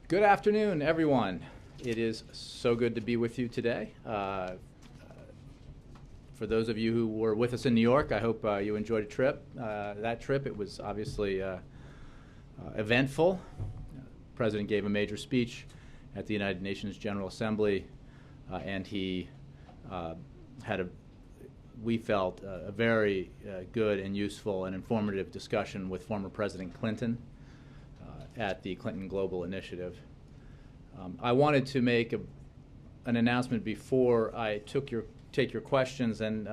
Good afternoon, everyone. It is so good to be with you today. For those of you who were with us in New York, I hope you enjoyed a trip. That trip, it was obviously eventful. The President gave a major speech at the United Nations General Assembly, and he had we felt, a very good and useful and informative discussion with former President Clinton at the Clinton Global Initiative. I wanted to make an announcement before I take your questions and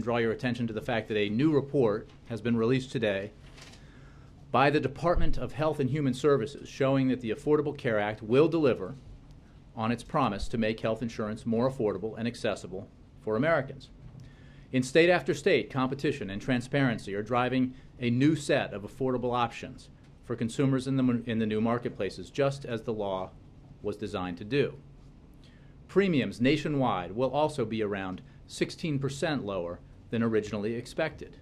draw your attention to the fact that a new report has been released today by the Department of Health and Human Services showing that the Affordable Care Act will deliver on its promise to make health insurance more affordable and accessible for Americans. In state after state, competition and transparency are driving a new set of affordable options for consumers in the new marketplaces, just as the law was designed to do. Premiums nationwide will also be around 16% lower than originally expected,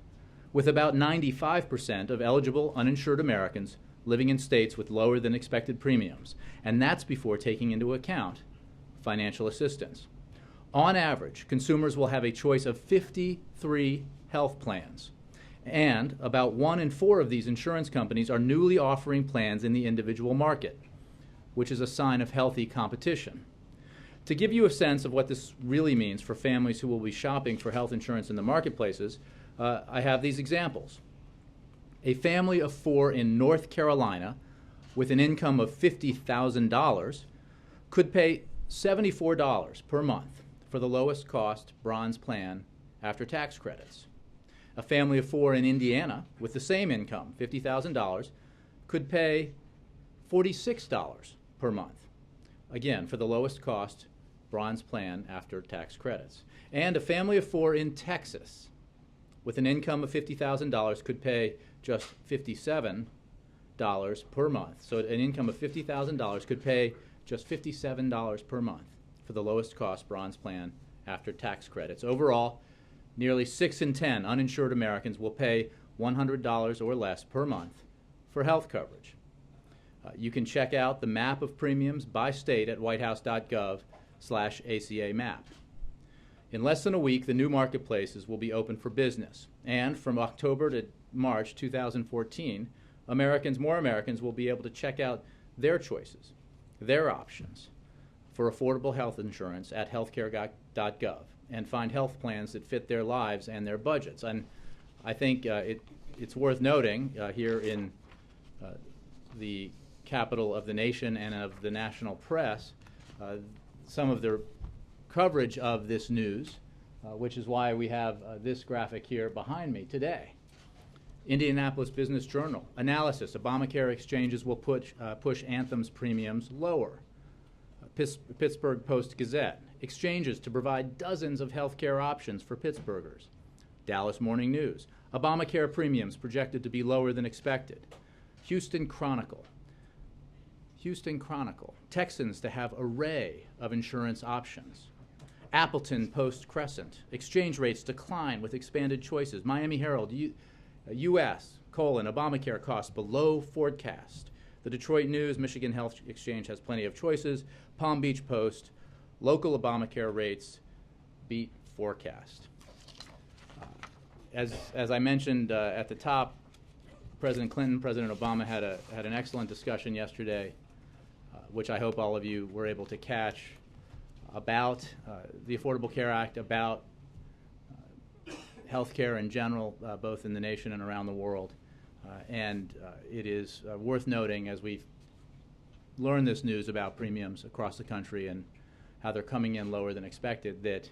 with about 95% of eligible uninsured Americans living in states with lower than expected premiums, and that's before taking into account financial assistance. On average, consumers will have a choice of 53 health plans, and about 1 in 4 of these insurance companies are newly offering plans in the individual market, which is a sign of healthy competition. To give you a sense of what this really means for families who will be shopping for health insurance in the marketplaces, I have these examples. A family of 4 in North Carolina with an income of $50,000 could pay $74 per month for the lowest cost bronze plan after tax credits. A family of 4 in Indiana with the same income, $50,000, could pay $46 per month, again, for the lowest cost bronze plan after tax credits. And a family of 4 in Texas with an income of $50,000 could pay just $57 per month. So an income of $50,000 could pay just $57 per month for the lowest cost bronze plan after tax credits. Overall, nearly 6 in 10 uninsured Americans will pay $100 or less per month for health coverage. You can check out the map of premiums by state at whitehouse.gov/ACA map. In less than a week, the new marketplaces will be open for business. And from October to March 2014, more Americans will be able to check out their choices, their options for affordable health insurance at healthcare.gov and find health plans that fit their lives and their budgets. And I think it's worth noting here in the capital of the nation and of the national press, some of the coverage of this news, which is why we have this graphic here behind me today. Indianapolis Business Journal, analysis, Obamacare exchanges will push Anthem's premiums lower. Pittsburgh Post-Gazette, exchanges to provide dozens of health care options for Pittsburghers. Dallas Morning News, Obamacare premiums projected to be lower than expected. Houston Chronicle, Texans to have array of insurance options. Appleton Post-Crescent, exchange rates decline with expanded choices. Miami Herald, U.S., Obamacare costs below forecast. The Detroit News, Michigan Health Exchange has plenty of choices. Palm Beach Post, local Obamacare rates beat forecast. As I mentioned at the top, President Clinton, President Obama had an excellent discussion yesterday, which I hope all of you were able to catch, about the Affordable Care Act, about health care in general, both in the nation and around the world. And it is worth noting, as we learn this news about premiums across the country and how they're coming in lower than expected, that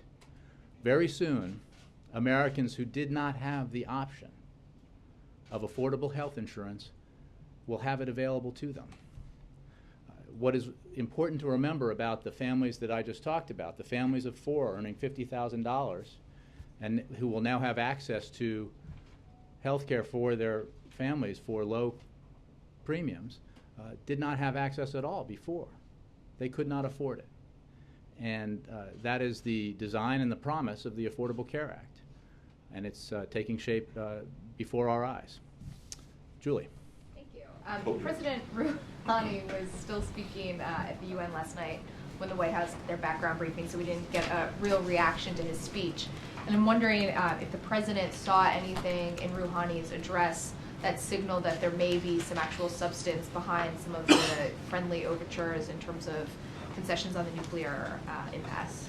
very soon Americans who did not have the option of affordable health insurance will have it available to them. What is important to remember about the families that I just talked about, the families of 4 earning $50,000 and who will now have access to health care for their families for low premiums, did not have access at all before. They could not afford it. And that is the design and the promise of the Affordable Care Act. And it's taking shape before our eyes. Julie. Thank you. President Rouhani was still speaking at the UN last night when the White House did their background briefing, so we didn't get a real reaction to his speech. And I'm wondering if the president saw anything in Rouhani's address that signaled that there may be some actual substance behind some of the friendly overtures in terms of concessions on the nuclear impasse.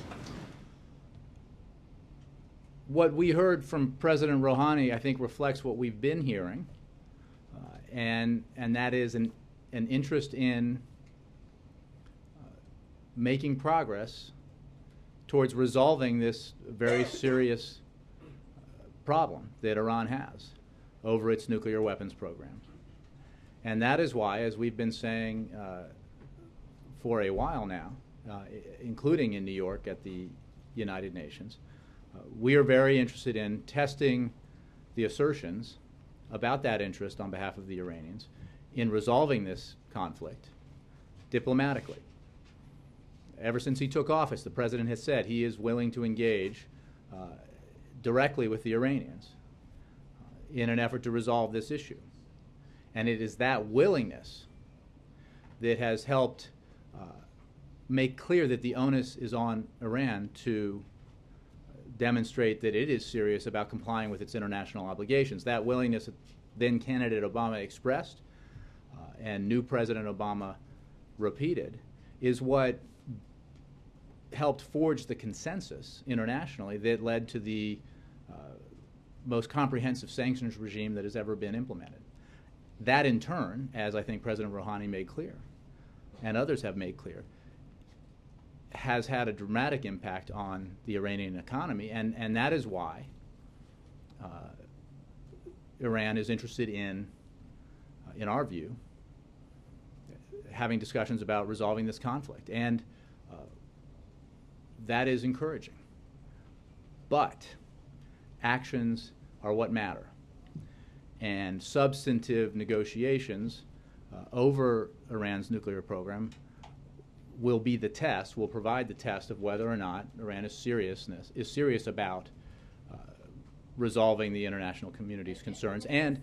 What we heard from President Rouhani, I think, reflects what we've been hearing, and that is an interest in making progress towards resolving this very serious problem that Iran has over its nuclear weapons program. And that is why, as we've been saying for a while now, including in New York at the United Nations, we are very interested in testing the assertions about that interest on behalf of the Iranians in resolving this conflict diplomatically. Ever since he took office, the president has said he is willing to engage directly with the Iranians in an effort to resolve this issue. And it is that willingness that has helped make clear that the onus is on Iran to demonstrate that it is serious about complying with its international obligations. That willingness then candidate Obama expressed and new President Obama repeated is what helped forge the consensus internationally that led to the most comprehensive sanctions regime that has ever been implemented. That in turn, as I think President Rouhani made clear, and others have made clear, has had a dramatic impact on the Iranian economy, and that is why Iran is interested in our view, having discussions about resolving this conflict. And that is encouraging. But actions are what matter. And substantive negotiations over Iran's nuclear program will be the test, will provide the test of whether or not Iran is serious about resolving the international community's concerns. And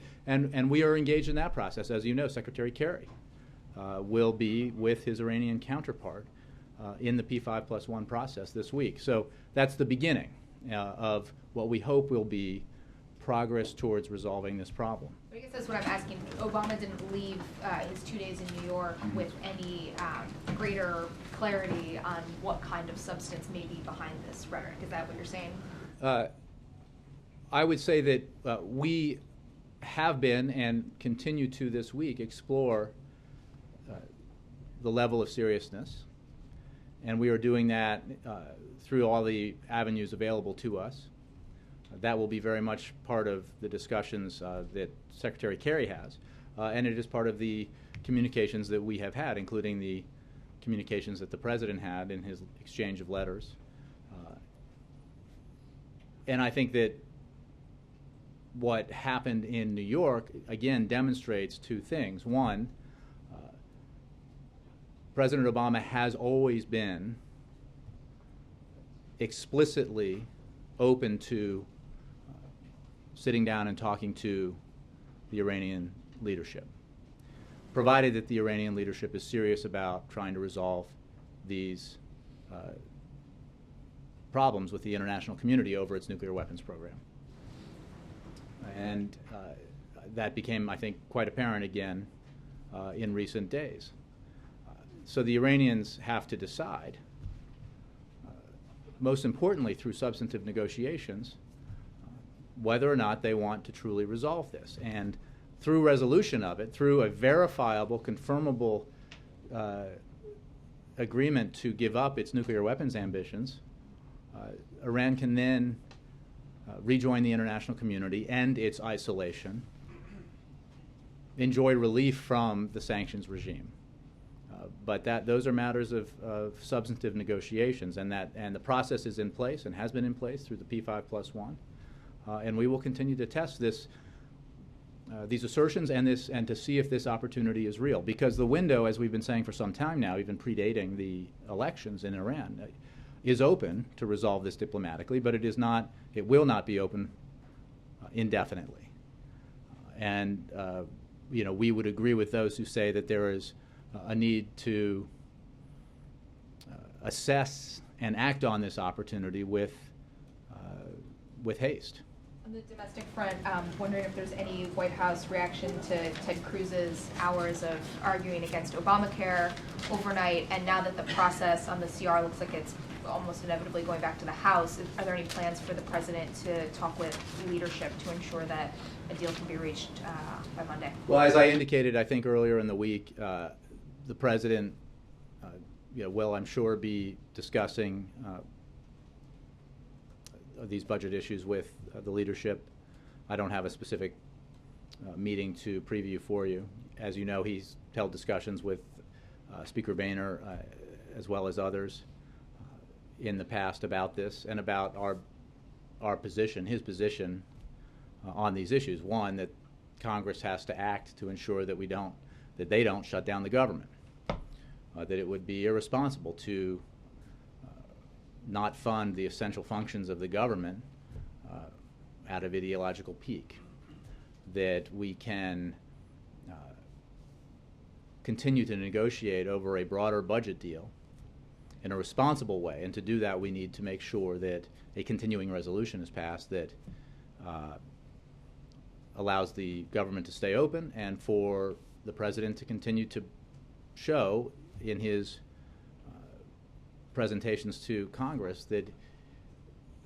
we are engaged in that process. As you know, Secretary Kerry will be with his Iranian counterpart in the P5+1 process this week. So that's the beginning of what we hope will be progress towards resolving this problem. I guess that's what I'm asking. Obama didn't leave his 2 days in New York with any greater clarity on what kind of substance may be behind this rhetoric. Is that what you're saying? I would say that we have been and continue to this week explore the level of seriousness, and we are doing that through all the avenues available to us. That will be very much part of the discussions that Secretary Kerry has, and it is part of the communications that we have had, including the communications that the President had in his exchange of letters. And I think that what happened in New York, again, demonstrates two things. One, President Obama has always been explicitly open to sitting down and talking to the Iranian leadership, provided that the Iranian leadership is serious about trying to resolve these problems with the international community over its nuclear weapons program. And that became, I think, quite apparent again in recent days. So the Iranians have to decide, most importantly through substantive negotiations, whether or not they want to truly resolve this. And through resolution of it, through a verifiable, confirmable agreement to give up its nuclear weapons ambitions, Iran can then rejoin the international community, end its isolation, enjoy relief from the sanctions regime. But those are matters of substantive negotiations, and the process is in place and has been in place through the P5+1. And we will continue to test these assertions and to see if this opportunity is real. Because the window, as we've been saying for some time now, even predating the elections in Iran, is open to resolve this diplomatically, but it will not be open indefinitely. We would agree with those who say that there is a need to assess and act on this opportunity with haste. On the domestic front, wondering if there's any White House reaction to Ted Cruz's hours of arguing against Obamacare overnight, and now that the process on the CR looks like it's almost inevitably going back to the House, are there any plans for the president to talk with leadership to ensure that a deal can be reached by Monday? Well, as I indicated, I think earlier in the week, the president will, I'm sure, be discussing these budget issues with the leadership. I don't have a specific meeting to preview for you. As you know, he's held discussions with Speaker Boehner as well as others in the past about this and about our position, his position on these issues. One, that Congress has to act to ensure that they don't shut down the government. That it would be irresponsible to not fund the essential functions of the government out of ideological pique. That we can continue to negotiate over a broader budget deal in a responsible way, and to do that we need to make sure that a continuing resolution is passed that allows the government to stay open and for the president to continue to show in his presentations to Congress that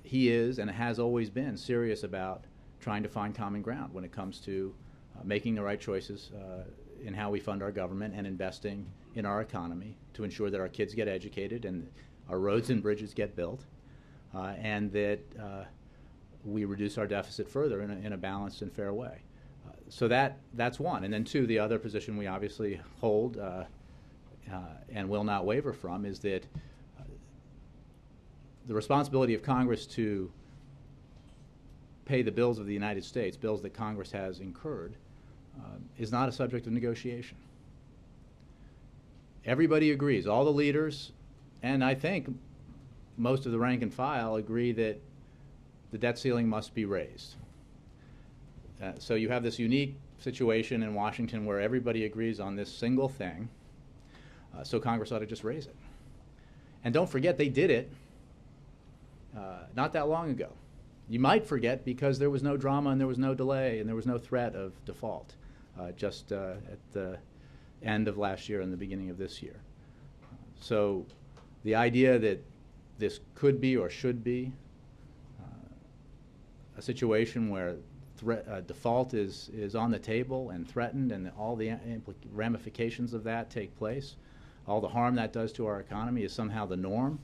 he is and has always been serious about trying to find common ground when it comes to making the right choices in how we fund our government and investing in our economy to ensure that our kids get educated and our roads and bridges get built, and that we reduce our deficit further in a balanced and fair way. So that's one. And then two, the other position we obviously hold and will not waver from is that the responsibility of Congress to pay the bills of the United States, bills that Congress has incurred, is not a subject of negotiation. Everybody agrees, all the leaders, and I think most of the rank and file agree that the debt ceiling must be raised. So you have this unique situation in Washington where everybody agrees on this single thing, so Congress ought to just raise it. And don't forget, they did it not that long ago. You might forget because there was no drama and there was no delay and there was no threat of default just at the end of last year and the beginning of this year. So the idea that this could be or should be a situation where default is on the table and threatened, and all the ramifications of that take place, all the harm that does to our economy is somehow the norm,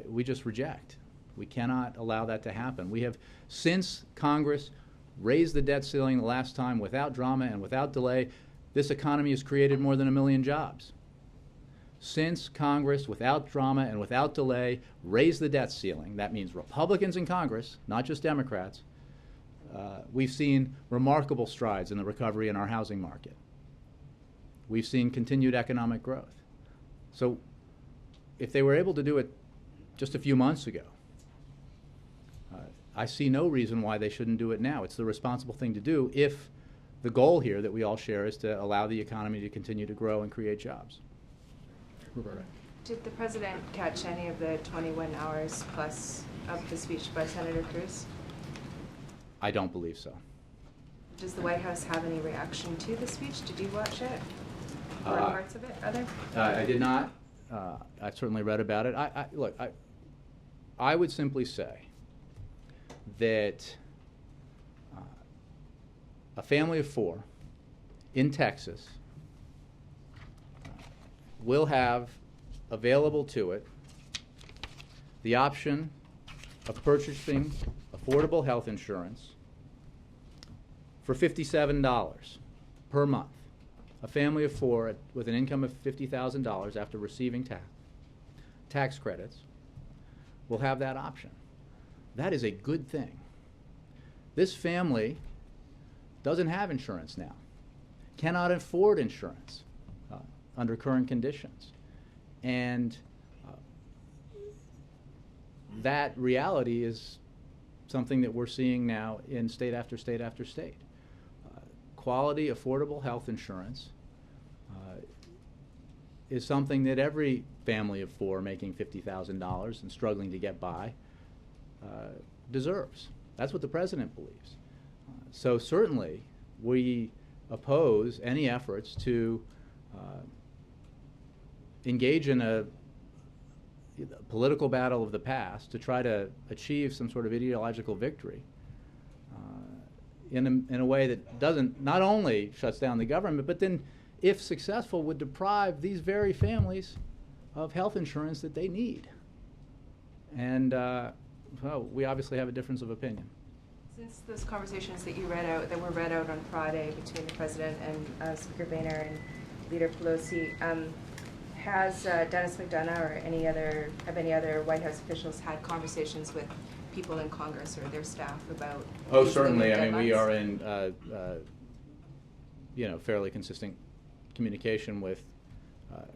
we just reject. We cannot allow that to happen. We have, since Congress raised the debt ceiling the last time without drama and without delay, this economy has created more than 1 million jobs. Since Congress, without drama and without delay, raised the debt ceiling, that means Republicans in Congress, not just Democrats, we've seen remarkable strides in the recovery in our housing market. We've seen continued economic growth. So if they were able to do it just a few months ago, I see no reason why they shouldn't do it now. It's the responsible thing to do if the goal here that we all share is to allow the economy to continue to grow and create jobs. Roberta. Did the president catch any of the 21 hours plus of the speech by Senator Cruz? I don't believe so. Does the White House have any reaction to the speech? Did you watch it? Or parts of it, rather? I did not. I certainly read about it. Look, I would simply say that a family of 4 in Texas will have available to it the option of purchasing affordable health insurance for $57 per month. A family of 4 with an income of $50,000 after receiving tax credits will have that option. That is a good thing. This family doesn't have insurance now, cannot afford insurance under current conditions. And that reality is something that we're seeing now in state after state after state. Quality, affordable health insurance is something that every family of four making $50,000 and struggling to get by deserves. That's what the president believes. So certainly we oppose any efforts to engage in a political battle of the past to try to achieve some sort of ideological victory in a way that doesn't, not only shuts down the government, but then, if successful, would deprive these very families of health insurance that they need. And well, we obviously have a difference of opinion. Since those conversations that you read out, that were read out on Friday between the president and Speaker Boehner and Leader Pelosi, has Dennis McDonough or have any other White House officials had conversations with people in Congress or their staff about? Oh, certainly. I mean, we deadlines? are in fairly consistent communication with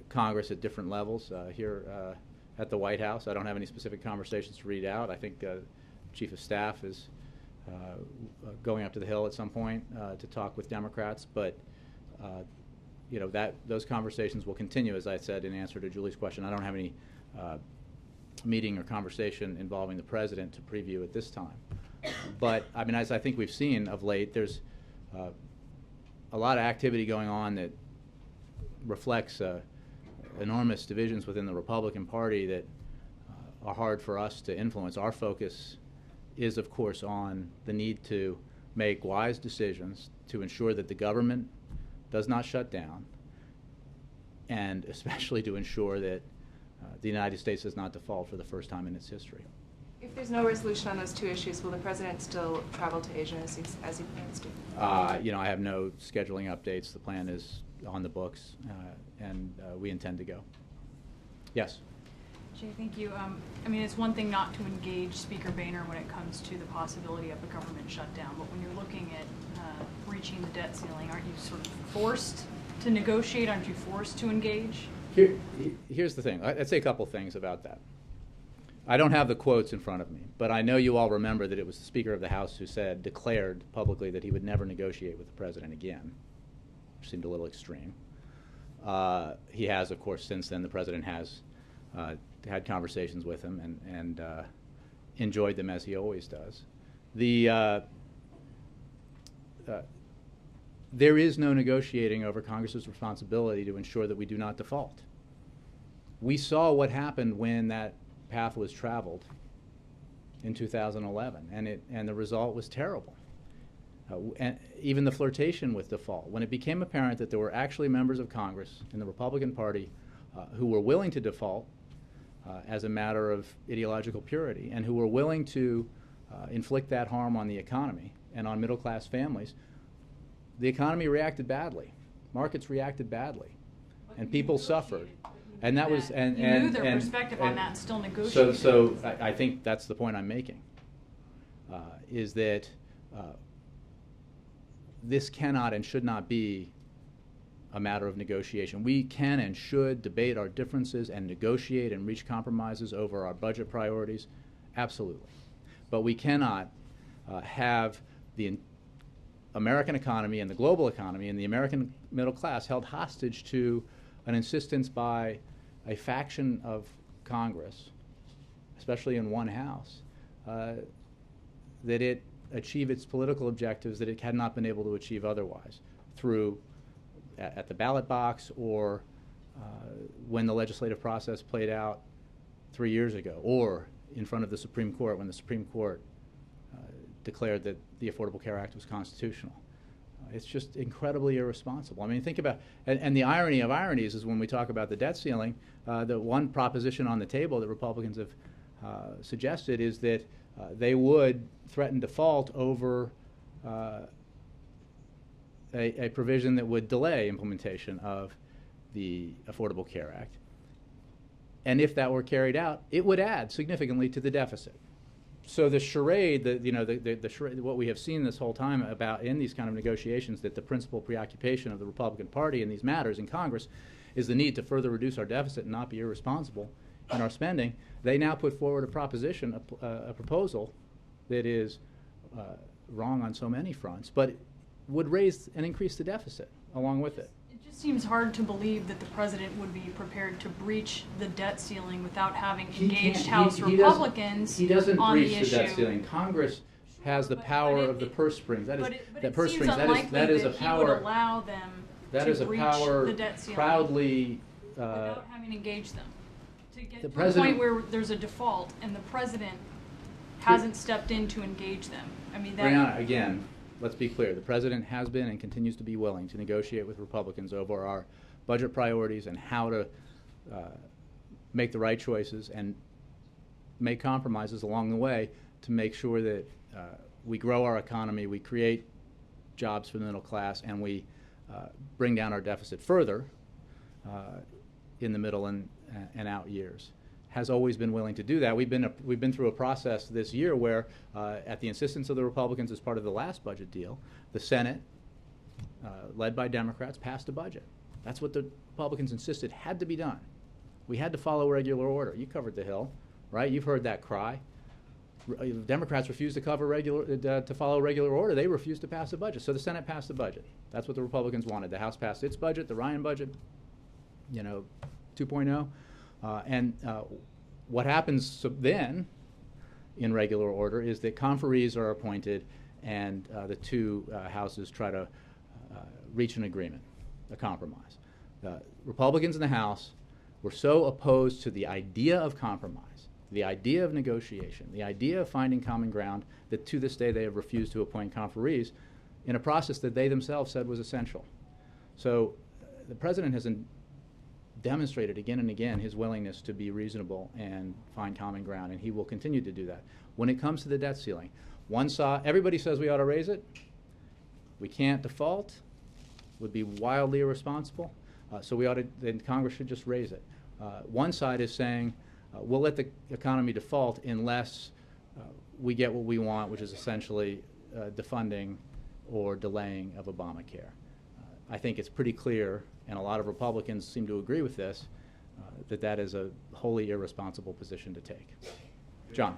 Congress at different levels here at the White House. I don't have any specific conversations to read out. I think Chief of Staff is going up to the Hill at some point to talk with Democrats, but those conversations will continue. As I said in answer to Julie's question, I don't have any meeting or conversation involving the president to preview at this time. But I mean, as I think we've seen of late, there's a lot of activity going on that reflects enormous divisions within the Republican Party that are hard for us to influence. Our focus is, of course, on the need to make wise decisions to ensure that the government does not shut down, and especially to ensure that the United States does not default for the first time in its history. If there's no resolution on those two issues, will the president still travel to Asia as he plans to? I have no scheduling updates. The plan is on the books, and we intend to go. Yes? Jay, thank you. I mean, it's one thing not to engage Speaker Boehner when it comes to the possibility of a government shutdown, but when you're looking at reaching the debt ceiling, aren't you sort of forced to negotiate? Aren't you forced to engage? Here's the thing. I'd say a couple things about that. I don't have the quotes in front of me, but I know you all remember that it was the Speaker of the House who declared publicly that he would never negotiate with the president again, which seemed a little extreme. He has, of course, since then, the president has had conversations with him and enjoyed them as he always does. There is no negotiating over Congress's responsibility to ensure that we do not default. We saw what happened when that path was traveled in 2011, and the result was terrible. And even the flirtation with default, when it became apparent that there were actually members of Congress in the Republican Party who were willing to default as a matter of ideological purity, and who were willing to inflict that harm on the economy and on middle-class families, the economy reacted badly. Markets reacted badly, and people suffered. And that was, and you knew their perspective on that and still negotiated. So I think that's the point I'm making, is that this cannot and should not be a matter of negotiation. We can and should debate our differences and negotiate and reach compromises over our budget priorities, absolutely. But we cannot have the American economy and the global economy and the American middle class held hostage to an insistence by a faction of Congress, especially in one house, that it achieve its political objectives that it had not been able to achieve otherwise through at the ballot box or when the legislative process played out 3 years ago, or in front of the Supreme Court when the Supreme Court declared that the Affordable Care Act was constitutional. It's just incredibly irresponsible. I mean, think about, and the irony of ironies is when we talk about the debt ceiling, the one proposition on the table that Republicans have suggested is that they would threaten default over a provision that would delay implementation of the Affordable Care Act. And if that were carried out, it would add significantly to the deficit. So the charade, the charade, what we have seen this whole time about in these kind of negotiations, that the principal preoccupation of the Republican Party in these matters in Congress is the need to further reduce our deficit and not be irresponsible in our spending. They now put forward a proposition, a proposal that is wrong on so many fronts, but would raise and increase the deficit along with it. It just seems hard to believe that the president would be prepared to breach the debt ceiling without having engaged House Republicans He doesn't on breach the the issue. debt ceiling. Congress has the But power it- of the purse strings. That is, But it that purse seems strings. unlikely That is a he would power. allow them That to is a breach power the debt ceiling proudly. without having engaged them. To get the to a president- point where there's a default and the president hasn't stepped in to engage them. I mean, that. Brianna, again, let's be clear. The president has been and continues to be willing to negotiate with Republicans over our budget priorities and how to make the right choices and make compromises along the way to make sure that we grow our economy, we create jobs for the middle class, and we bring down our deficit further in the middle and out years. Has always been willing to do that. We've been through a process this year where, at the insistence of the Republicans as part of the last budget deal, the Senate, led by Democrats, passed a budget. That's what the Republicans insisted had to be done. We had to follow regular order. You covered the Hill, right? You've heard that cry. Democrats refused to follow regular order. They refused to pass a budget. So the Senate passed the budget. That's what the Republicans wanted. The House passed its budget, the Ryan budget, 2.0. What happens then, in regular order, is that conferees are appointed, and the two houses try to reach an agreement, a compromise. Republicans in the House were so opposed to the idea of compromise, the idea of negotiation, the idea of finding common ground, that to this day they have refused to appoint conferees in a process that they themselves said was essential. So the president has demonstrated again and again his willingness to be reasonable and find common ground, and he will continue to do that. When it comes to the debt ceiling, everybody says we ought to raise it. We can't default. Would be wildly irresponsible. So then Congress should just raise it. One side is saying we'll let the economy default unless we get what we want, which is essentially defunding or delaying of Obamacare. I think it's pretty clear, and a lot of Republicans seem to agree with this, that is a wholly irresponsible position to take. John.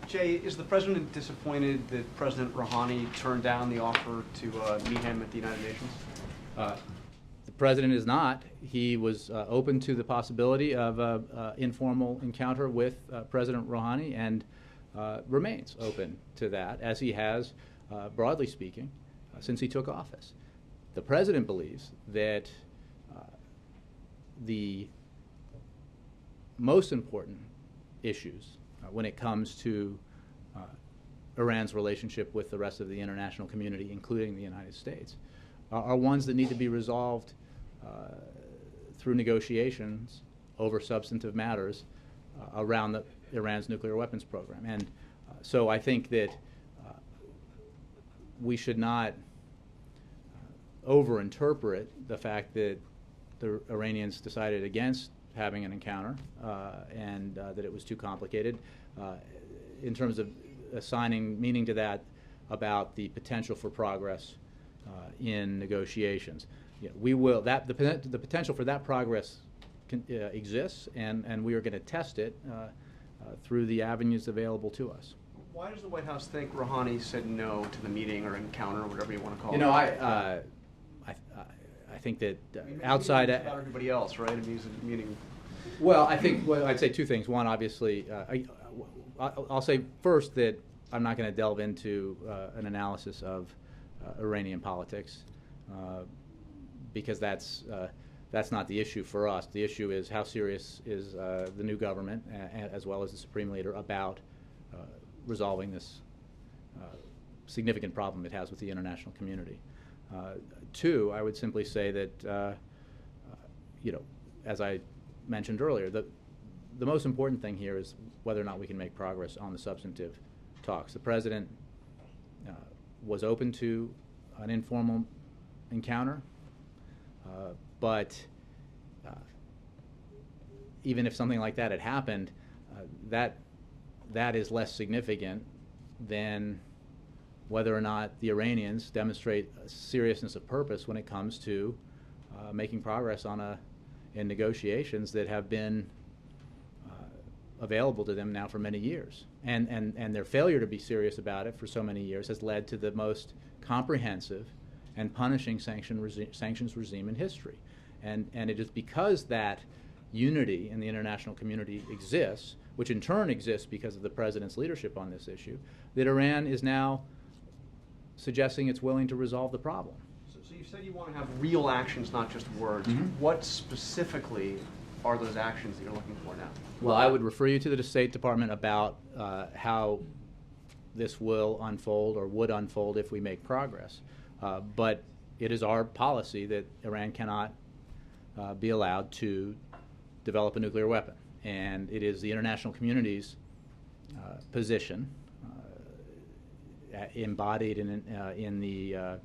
Jay, is the president disappointed that President Rouhani turned down the offer to meet him at the United Nations? The president is not. He was open to the possibility of an informal encounter with President Rouhani and remains open to that, as he has, broadly speaking, since he took office. The president believes that the most important issues when it comes to Iran's relationship with the rest of the international community, including the United States, are ones that need to be resolved through negotiations over substantive matters around Iran's nuclear weapons program. And so I think that we should not overinterpret the fact that the Iranians decided against having an encounter and that it was too complicated in terms of assigning meaning to that about the potential for progress in negotiations. We will the potential for that progress exists, and we are going to test it through the avenues available to us. Why does the White House think Rouhani said no to the meeting or encounter, or whatever you want to call it? I think that outside it's about everybody else, right? I mean, meaning. Well, I think I'd say two things. One, obviously, I'll say first that I'm not going to delve into an analysis of Iranian politics because that's not the issue for us. The issue is how serious is the new government, as well as the Supreme Leader, about resolving this significant problem it has with the international community. Two, I would simply say that, as I mentioned earlier, the most important thing here is whether or not we can make progress on the substantive talks. The president was open to an informal encounter, but even if something like that had happened, that is less significant than whether or not the Iranians demonstrate a seriousness of purpose when it comes to making progress in negotiations that have been available to them now for many years. And their failure to be serious about it for so many years has led to the most comprehensive and punishing sanctions regime in history. And it is because that unity in the international community exists, which in turn exists because of the president's leadership on this issue, that Iran is now suggesting it's willing to resolve the problem. So you said you want to have real actions, not just words. Mm-hmm. What specifically are those actions that you're looking for now? Well, I would refer you to the State Department about how this will unfold or would unfold if we make progress. But it is our policy that Iran cannot be allowed to develop a nuclear weapon. And it is the international community's position, embodied in the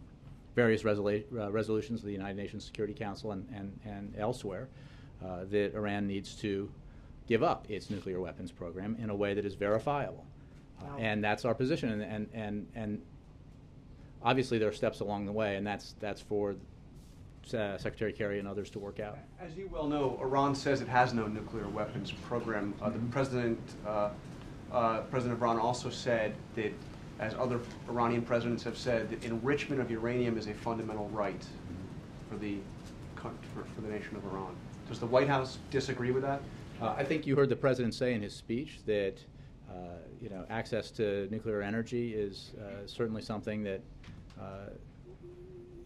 various resolutions of the United Nations Security Council and elsewhere, that Iran needs to give up its nuclear weapons program in a way that is verifiable. And that's our position. And obviously there are steps along the way, and that's for Secretary Kerry and others to work out. As you well know, Iran says it has no nuclear weapons program. The President of Iran also said that, as other Iranian presidents have said, that enrichment of uranium is a fundamental right for the nation of Iran. Does the White House disagree with that? I think you heard the President say in his speech that access to nuclear energy is certainly something that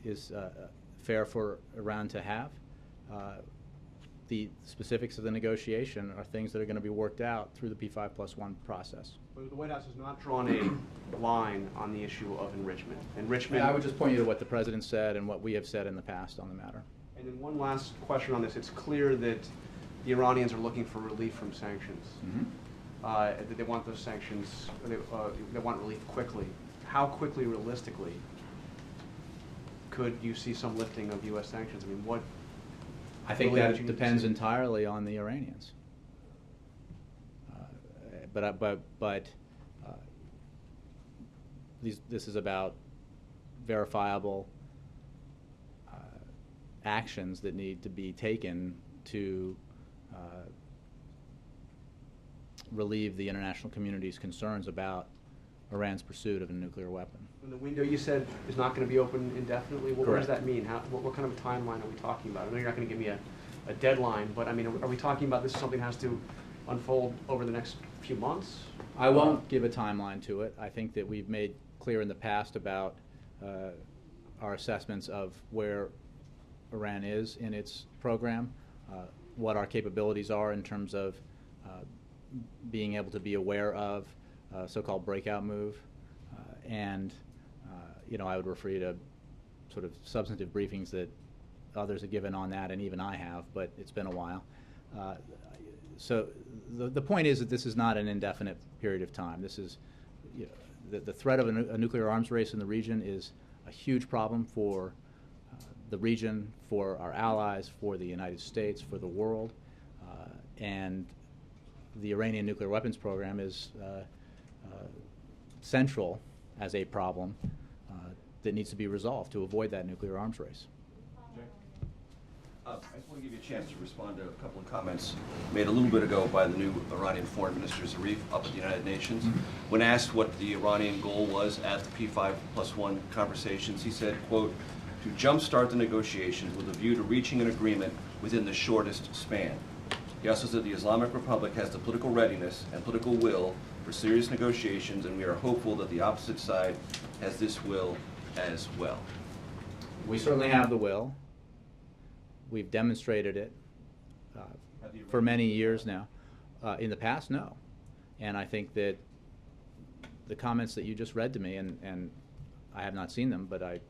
is fair for Iran to have. The specifics of the negotiation are things that are going to be worked out through the P5+1 process. But the White House has not drawn a line on the issue of enrichment. I would just point you to what the President said and what we have said in the past on the matter. And then one last question on this. It's clear that the Iranians are looking for relief from sanctions. Mm-hmm. That they want those sanctions, they want relief quickly. How quickly, realistically, could you see some lifting of U.S. sanctions? I mean, what? I think that depends entirely on the Iranians. This is about verifiable actions that need to be taken to relieve the international community's concerns about Iran's pursuit of a nuclear weapon. And the window you said is not going to be open indefinitely. What does that mean? What kind of a timeline are we talking about? I know you're not going to give me a deadline, but I mean, are we talking about this is something that has to unfold over the next few months? I won't give a timeline to it. I think that we've made clear in the past about our assessments of where Iran is in its program, what our capabilities are in terms of being able to be aware of so-called breakout move, and I would refer you to sort of substantive briefings that others have given on that, and even I have, but it's been a while. So the point is that this is not an indefinite period of time. This is the threat of a nuclear arms race in the region is a huge problem for the region, for our allies, for the United States, for the world, and the Iranian nuclear weapons program is central as a problem that needs to be resolved to avoid that nuclear arms race. I just want to give you a chance to respond to a couple of comments made a little bit ago by the new Iranian Foreign Minister Zarif up at the United Nations. When asked what the Iranian goal was at the P5+1 conversations, he said, quote, to jumpstart the negotiations with a view to reaching an agreement within the shortest span. He also said the Islamic Republic has the political readiness and political will for serious negotiations, and we are hopeful that the opposite side has this will as well. We certainly have the will. We've demonstrated it for many years now. In the past, no. And I think that the comments that you just read to me, and I have not seen them, but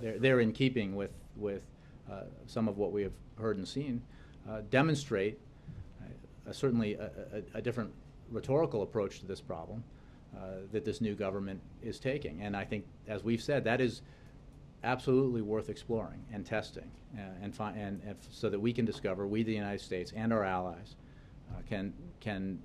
they're in keeping with some of what we have heard and seen, demonstrate certainly a different rhetorical approach to this problem that this new government is taking. And I think, as we've said, that is absolutely worth exploring and testing, and so that we can discover, we the United States and our allies can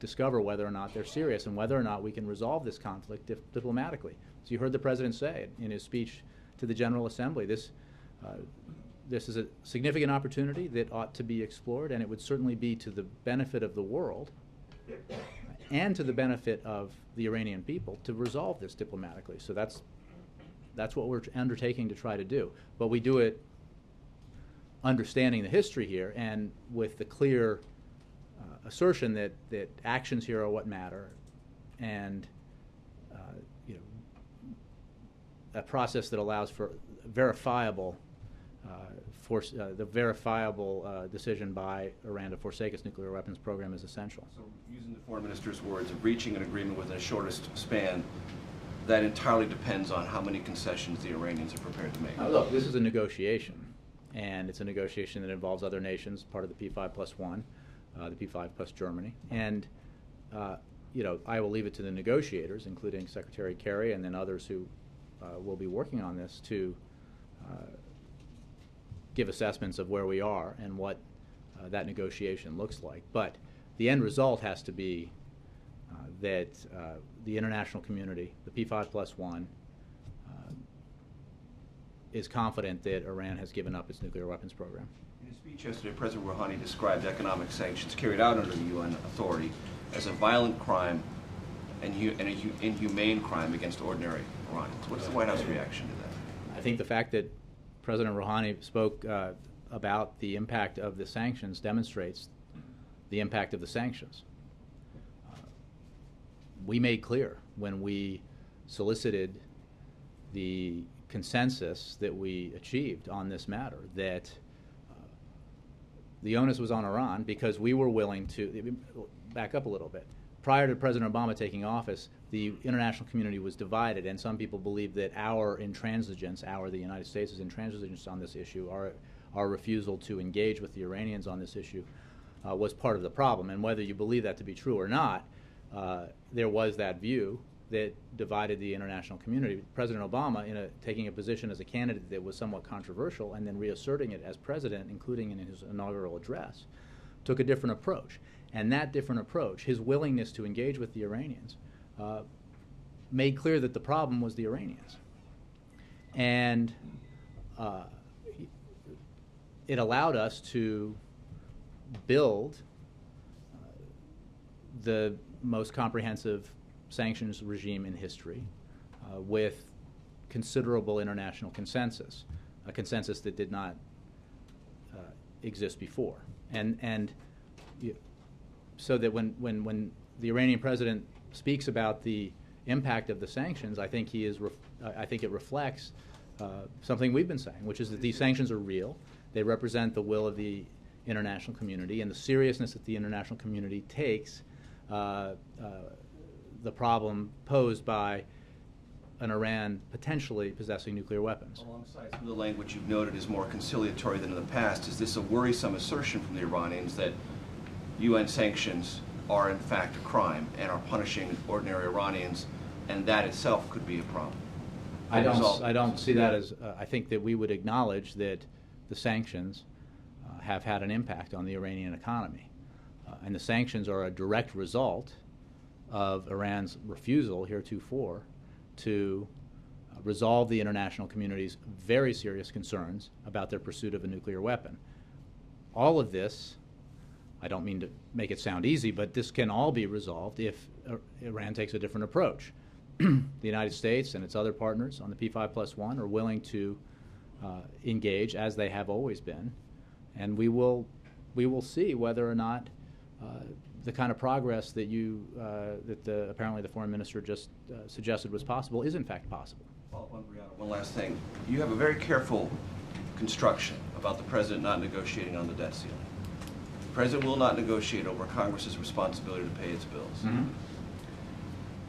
discover whether or not they're serious and whether or not we can resolve this conflict diplomatically. So you heard the President say in his speech to the General Assembly, this is a significant opportunity that ought to be explored, and it would certainly be to the benefit of the world and to the benefit of the Iranian people to resolve this diplomatically. So that's That's what we're undertaking to try to do. But we do it understanding the history here and with the clear assertion that actions here are what matter, and a process that allows for verifiable decision by Iran to forsake its nuclear weapons program is essential. So, using the foreign minister's words of reaching an agreement within the shortest span, that entirely depends on how many concessions the Iranians are prepared to make. Now, look, this is a negotiation, and it's a negotiation that involves other nations, part of the P5+1, the P5 plus Germany, and I will leave it to the negotiators, including Secretary Kerry and then others who will be working on this, to give assessments of where we are and what that negotiation looks like. But the end result has to be that the international community, the P5+1, is confident that Iran has given up its nuclear weapons program. In his speech yesterday, President Rouhani described economic sanctions carried out under the UN authority as a violent crime and an inhumane crime against ordinary Iranians. What's the White House reaction to that? I think the fact that President Rouhani spoke about the impact of the sanctions demonstrates the impact of the sanctions. We made clear when we solicited the consensus that we achieved on this matter that the onus was on Iran, because we were willing to back up a little bit. Prior to President Obama taking office, the international community was divided, and some people believe that our intransigence, the United States' intransigence on this issue, our refusal to engage with the Iranians on this issue, was part of the problem. And whether you believe that to be true or not, there was that view that divided the international community. President Obama, taking a position as a candidate that was somewhat controversial and then reasserting it as president, including in his inaugural address, took a different approach. And that different approach, his willingness to engage with the Iranians, made clear that the problem was the Iranians. And it allowed us to build the most comprehensive sanctions regime in history with considerable international consensus, a consensus that did not exist before. And so that when the Iranian president speaks about the impact of the sanctions, I think it reflects something we've been saying, which is that these sanctions are real. They represent the will of the international community and the seriousness that the international community takes the problem posed by an Iran potentially possessing nuclear weapons. Alongside some of the language you've noted is more conciliatory than in the past, is this a worrisome assertion from the Iranians that UN sanctions are in fact a crime and are punishing ordinary Iranians, and that itself could be a problem? I don't see that as, I think that we would acknowledge that the sanctions have had an impact on the Iranian economy. And the sanctions are a direct result of Iran's refusal heretofore to resolve the international community's very serious concerns about their pursuit of a nuclear weapon. All of this, I don't mean to make it sound easy, but this can all be resolved if Iran takes a different approach. The United States and its other partners on the P5+1 are willing to engage, as they have always been, and we will see whether or not the kind of progress that apparently the foreign minister just suggested was possible is in fact possible. Follow up on Brianna. One last thing. You have a very careful construction about the president not negotiating on the debt ceiling. The president will not negotiate over Congress's responsibility to pay its bills. Mm-hmm.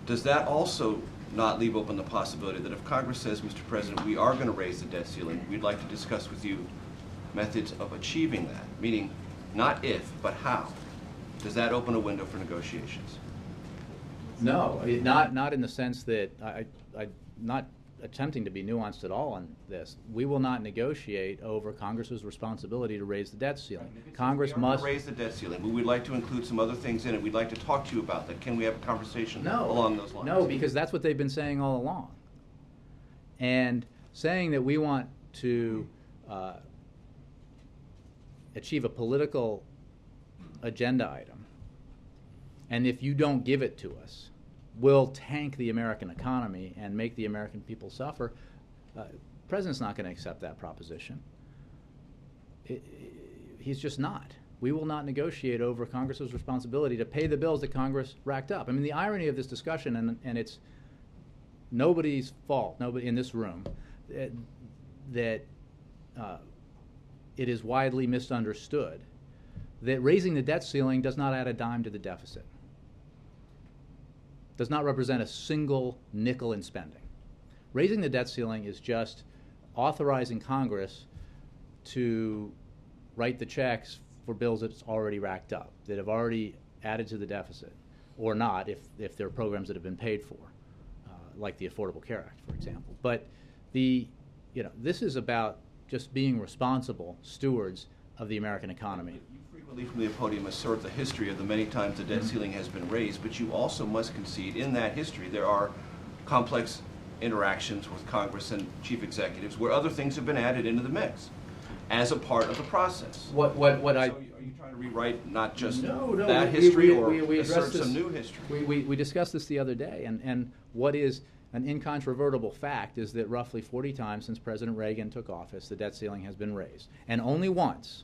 Does that also not leave open the possibility that if Congress says, Mr. President, we are going to raise the debt ceiling, we'd like to discuss with you methods of achieving that, meaning not if, but how? Does that open a window for negotiations? No, not in the sense that I'm not attempting to be nuanced at all on this. We will not negotiate over Congress's responsibility to raise the debt ceiling. Congress must raise the debt ceiling, but we'd like to include some other things in it. We'd like to talk to you about that. Can we have a conversation along those lines? No, because that's what they've been saying all along. And saying that we want to achieve a political agenda item, and if you don't give it to us, we'll tank the American economy and make the American people suffer. President's not going to accept that proposition. He's just not. We will not negotiate over Congress's responsibility to pay the bills that Congress racked up. I mean, the irony of this discussion, and it's nobody's fault, nobody in this room, that it is widely misunderstood that raising the debt ceiling does not add a dime to the deficit, does not represent a single nickel in spending. Raising the debt ceiling is just authorizing Congress to write the checks for bills that's already racked up, that have already added to the deficit, or not if there are programs that have been paid for, like the Affordable Care Act, for example. But this is about just being responsible stewards of the American economy. You frequently from the podium assert the history of the many times the debt ceiling has been raised, but you also must concede in that history there are complex interactions with Congress and chief executives where other things have been added into the mix as a part of the process. Are you trying to rewrite not just No, that history we assert addressed some new history? We discussed this the other day, and what is an incontrovertible fact is that roughly 40 times since President Reagan took office, the debt ceiling has been raised. And only once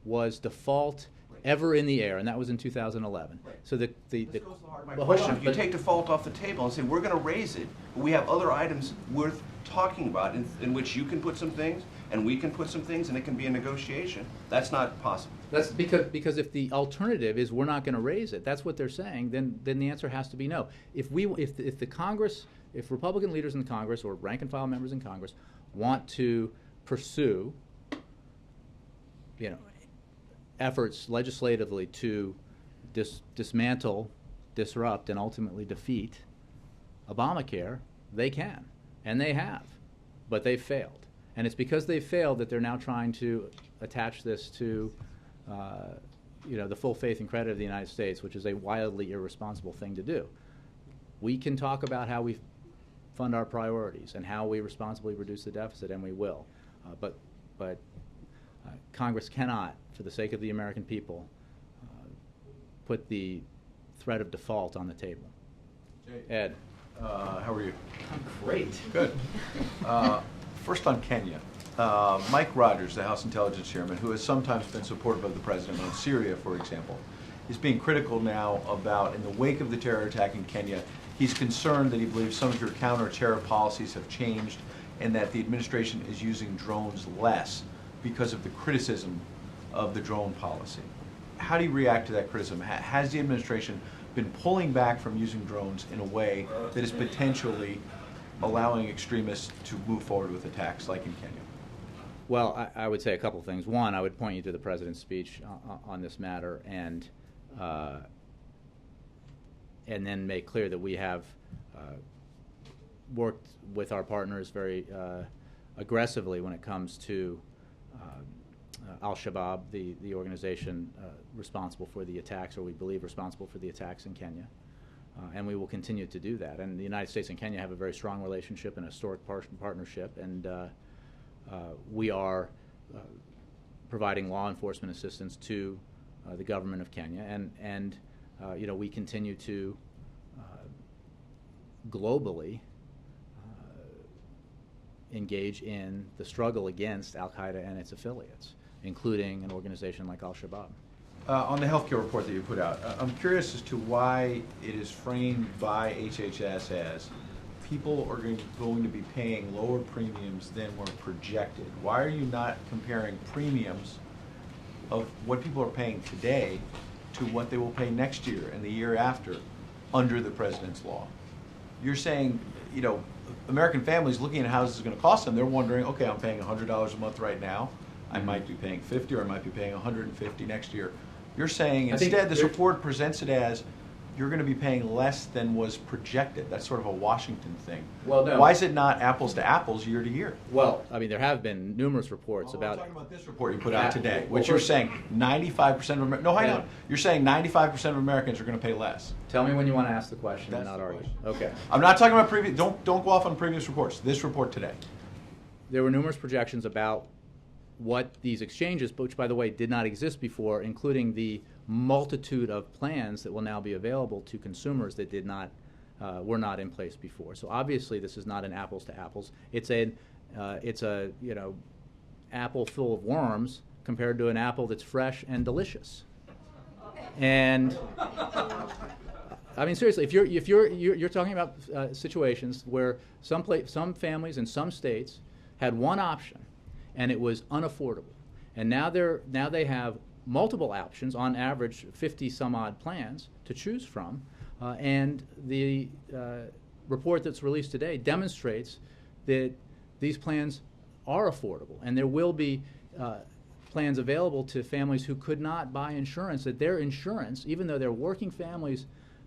was default ever in the air, and that was in 2011. Right. So This goes to the heart of my well, question. hold on, If you but- take default off the table and say, we're going to raise it, but we have other items worth talking about in which you can put some things and we can put some things and it can be a negotiation, that's not possible. That's because if the alternative is we're not going to raise it, that's what they're saying. Then the answer has to be no. If the Congress, if Republican leaders in the Congress or rank and file members in Congress want to pursue, efforts legislatively to dismantle, disrupt, and ultimately defeat Obamacare, they can, and they have, but they've failed. And it's because they've failed that they're now trying to attach this to, the full faith and credit of the United States, which is a wildly irresponsible thing to do. We can talk about how we fund our priorities and how we responsibly reduce the deficit, and we will. But Congress cannot, for the sake of the American people, put the threat of default on the table. Ed. How are you? I'm great. Good. First on Kenya. Mike Rogers, the House Intelligence Chairman, who has sometimes been supportive of the President on Syria, for example, is being critical now about, in the wake of the terror attack in Kenya, he's concerned that he believes some of your counter-terror policies have changed and that the administration is using drones less because of the criticism of the drone policy. How do you react to that criticism? Has the administration been pulling back from using drones in a way that is potentially allowing extremists to move forward with attacks like in Kenya? Well, I would say a couple things. One, I would point you to the President's speech on this matter, and then make clear that we have worked with our partners very aggressively when it comes to Al-Shabaab, the organization responsible for the attacks, or we believe responsible for the attacks in Kenya. And we will continue to do that. And the United States and Kenya have a very strong relationship and a historic partnership, and we are providing law enforcement assistance to the government of Kenya, and we continue to globally engage in the struggle against Al-Qaeda and its affiliates, including an organization like Al-Shabaab. On the healthcare report that you put out, I'm curious as to why it is framed by HHS as people are going to be paying lower premiums than were projected. Why are you not comparing premiums of what people are paying today to what they will pay next year and the year after under the President's law? You're saying, American families looking at how this is going to cost them, they're wondering, okay, I'm paying $100 a month right now. I might be paying $50 or I might be paying $150 next year. You're saying instead this report presents it as you're going to be paying less than was projected. That's sort of a Washington thing. Well, no. Why is it not apples to apples year to year? Well, I mean, there have been numerous reports I'm about... talking about this report you put out today, Well, which you're first- saying 95% of Americans... No, hang on. You're saying 95% of Americans are going to pay less. Tell me when you want to ask the question and That's not the argue. question. Okay. I'm not talking about previous... Don't go off on previous reports. This report today. There were numerous projections about what these exchanges, which by the way did not exist before, including the multitude of plans that will now be available to consumers that did not were not in place before. So obviously this is not an apples to apples. It's a apple full of worms compared to an apple that's fresh and delicious. And I mean, seriously, if you're talking about situations where some families in some states had one option, and it was unaffordable, and now they have multiple options, on average 50 some odd plans to choose from, and the report that's released today demonstrates that these plans are affordable, and there will be plans available to families who could not buy insurance, that their insurance, even though they're working families,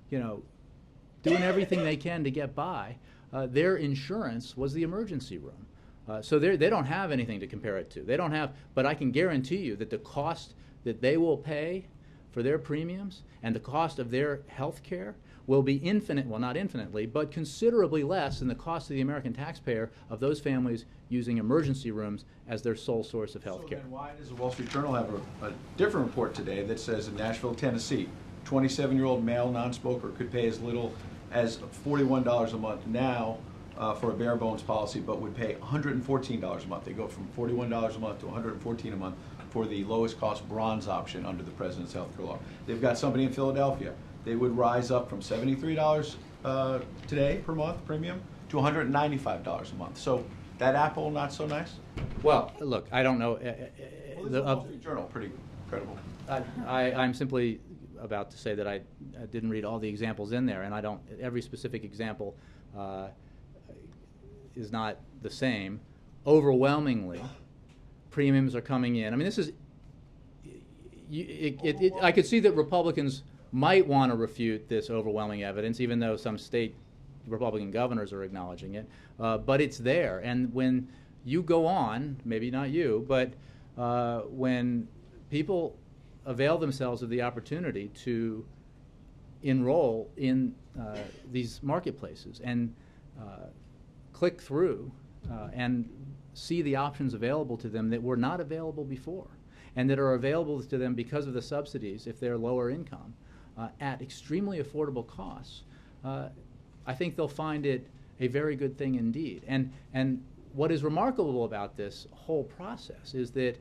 doing everything they can to get by, their insurance was the emergency room. So they don't have anything to compare it to. They don't have, but I can guarantee you that the cost that they will pay for their premiums and the cost of their health care will be infinite, well, not infinitely, but considerably less than the cost of the American taxpayer of those families using emergency rooms as their sole source of health care. So then why does the Wall Street Journal have a different report today that says in Nashville, Tennessee, 27-year-old male non-smoker could pay as little as $41 a month now for a bare bones policy, but would pay $114 a month. They go from $41 a month to $114 a month for the lowest cost bronze option under the President's health care law. They've got somebody in Philadelphia. They would rise up from $73 today per month premium to $195 a month. So that apple not so nice? Well, look, I don't know. Well, this is the Wall Street Journal, pretty credible. I'm simply about to say that I didn't read all the examples in there, and I don't. Every specific example is not the same. Overwhelmingly, premiums are coming in. I mean, this is. I could see that Republicans might want to refute this overwhelming evidence, even though some state Republican governors are acknowledging it. But it's there, and when you go on, maybe not you, but when people avail themselves of the opportunity to enroll in these marketplaces and click through and see the options available to them that were not available before, and that are available to them because of the subsidies if they're lower income at extremely affordable costs, I think they'll find it a very good thing indeed. And what is remarkable about this whole process is that,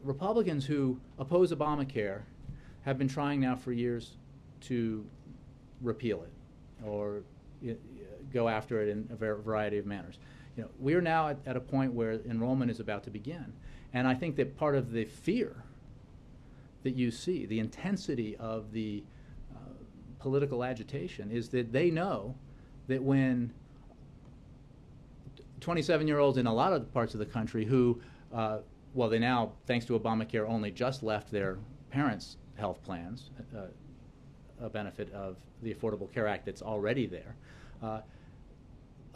Republicans who oppose Obamacare have been trying now for years to repeal it or go after it in a variety of manners. We are now at a point where enrollment is about to begin, and I think that part of the fear that you see, the intensity of the political agitation, is that they know that when 27-year-olds in a lot of parts of the country who, they now, thanks to Obamacare, only just left their parents' health plans, a benefit of the Affordable Care Act that's already there.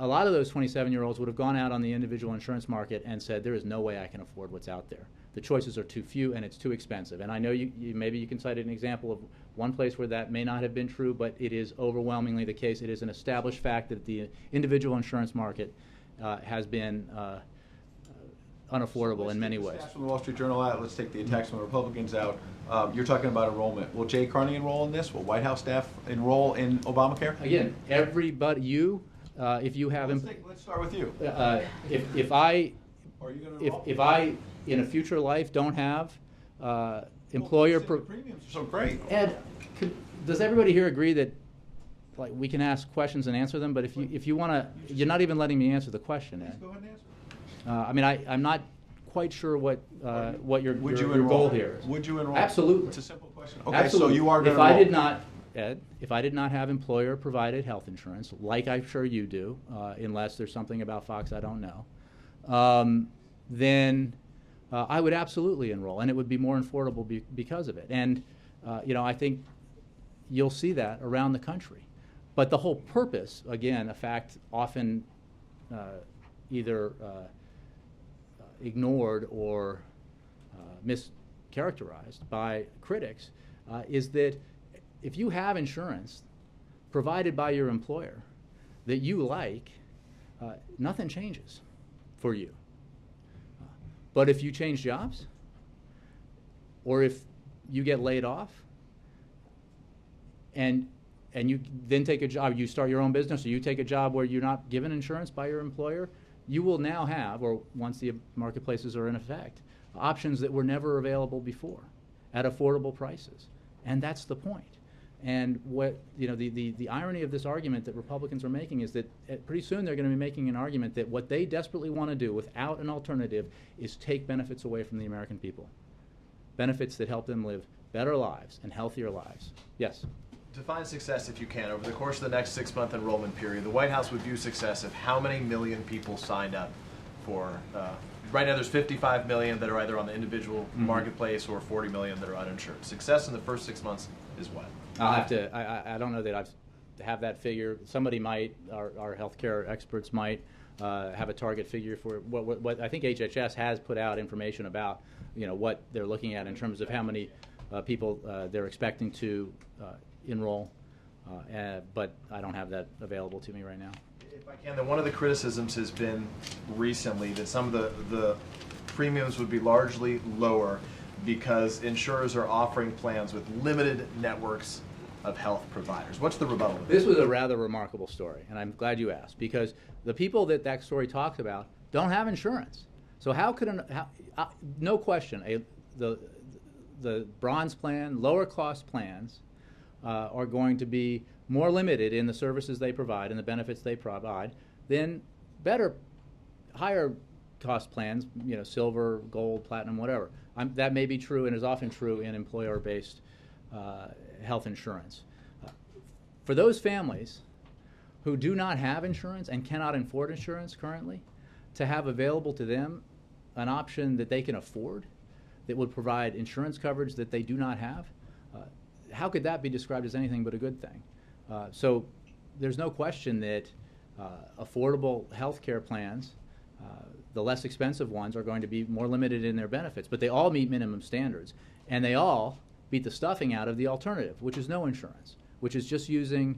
A lot of those 27-year-olds would have gone out on the individual insurance market and said, there is no way I can afford what's out there. The choices are too few and it's too expensive. And I know maybe you can cite an example of one place where that may not have been true, but it is overwhelmingly the case. It is an established fact that the individual insurance market has been unaffordable in many ways. From the Wall Street Journal out, let's take the attacks from the Republicans out. You're talking about enrollment. Will Jay Carney enroll in this? Will White House staff enroll in Obamacare? Again, everybody, if you have... Let's start with you. If I in a future life don't have employer... the premiums are so great. Ed, does everybody here agree that we can ask questions and answer them, but if you want to... You're not even letting me answer the question, Ed. Please go ahead and answer. I mean, I'm not quite sure what your enroll? goal here is. Would you enroll? Absolutely. It's a simple question. Okay, Absolutely. so you are going to enroll. If I did not have employer-provided health insurance, like I'm sure you do, unless there's something about Fox I don't know, then I would absolutely enroll, and it would be more affordable because of it. And I think you'll see that around the country. But the whole purpose, again, a fact often either ignored or mischaracterized by critics, is that if you have insurance provided by your employer that you like, nothing changes for you. But if you change jobs, or if you get laid off, and and you then take a job, you start your own business, or you take a job where you're not given insurance by your employer, you will now have, or once the marketplaces are in effect, options that were never available before at affordable prices. And that's the point. And what, the irony of this argument that Republicans are making is that pretty soon they're going to be making an argument that what they desperately want to do without an alternative is take benefits away from the American people. Benefits that help them live better lives and healthier lives. Yes? Define success if you can. Over the course of the next 6-month enrollment period, the White House would view success if how many million people signed up for, right now there's 55 million that are either on the individual marketplace or 40 million that are uninsured. Success in the first 6 months is what? I'll have to, I don't know that I have that figure. Somebody might, our healthcare experts might have a target figure for what I think HHS has put out information about, what they're looking at in terms of how many people they're expecting to enroll, but I don't have that available to me right now. If I can, then one of the criticisms has been recently that some of the premiums would be largely lower because insurers are offering plans with limited networks of health providers. What's the rebuttal to This was a rather remarkable story, and I'm glad you asked, because the people that story talks about don't have insurance. So how could, no question, the bronze plan, lower cost plans are going to be more limited in the services they provide and the benefits they provide than better, higher cost plans, silver, gold, platinum, whatever. That may be true and is often true in employer-based health insurance. For those families who do not have insurance and cannot afford insurance currently, to have available to them an option that they can afford that would provide insurance coverage that they do not have, how could that be described as anything but a good thing? So there's no question that affordable health care plans, the less expensive ones, are going to be more limited in their benefits, but they all meet minimum standards, and they all beat the stuffing out of the alternative, which is no insurance, which is just using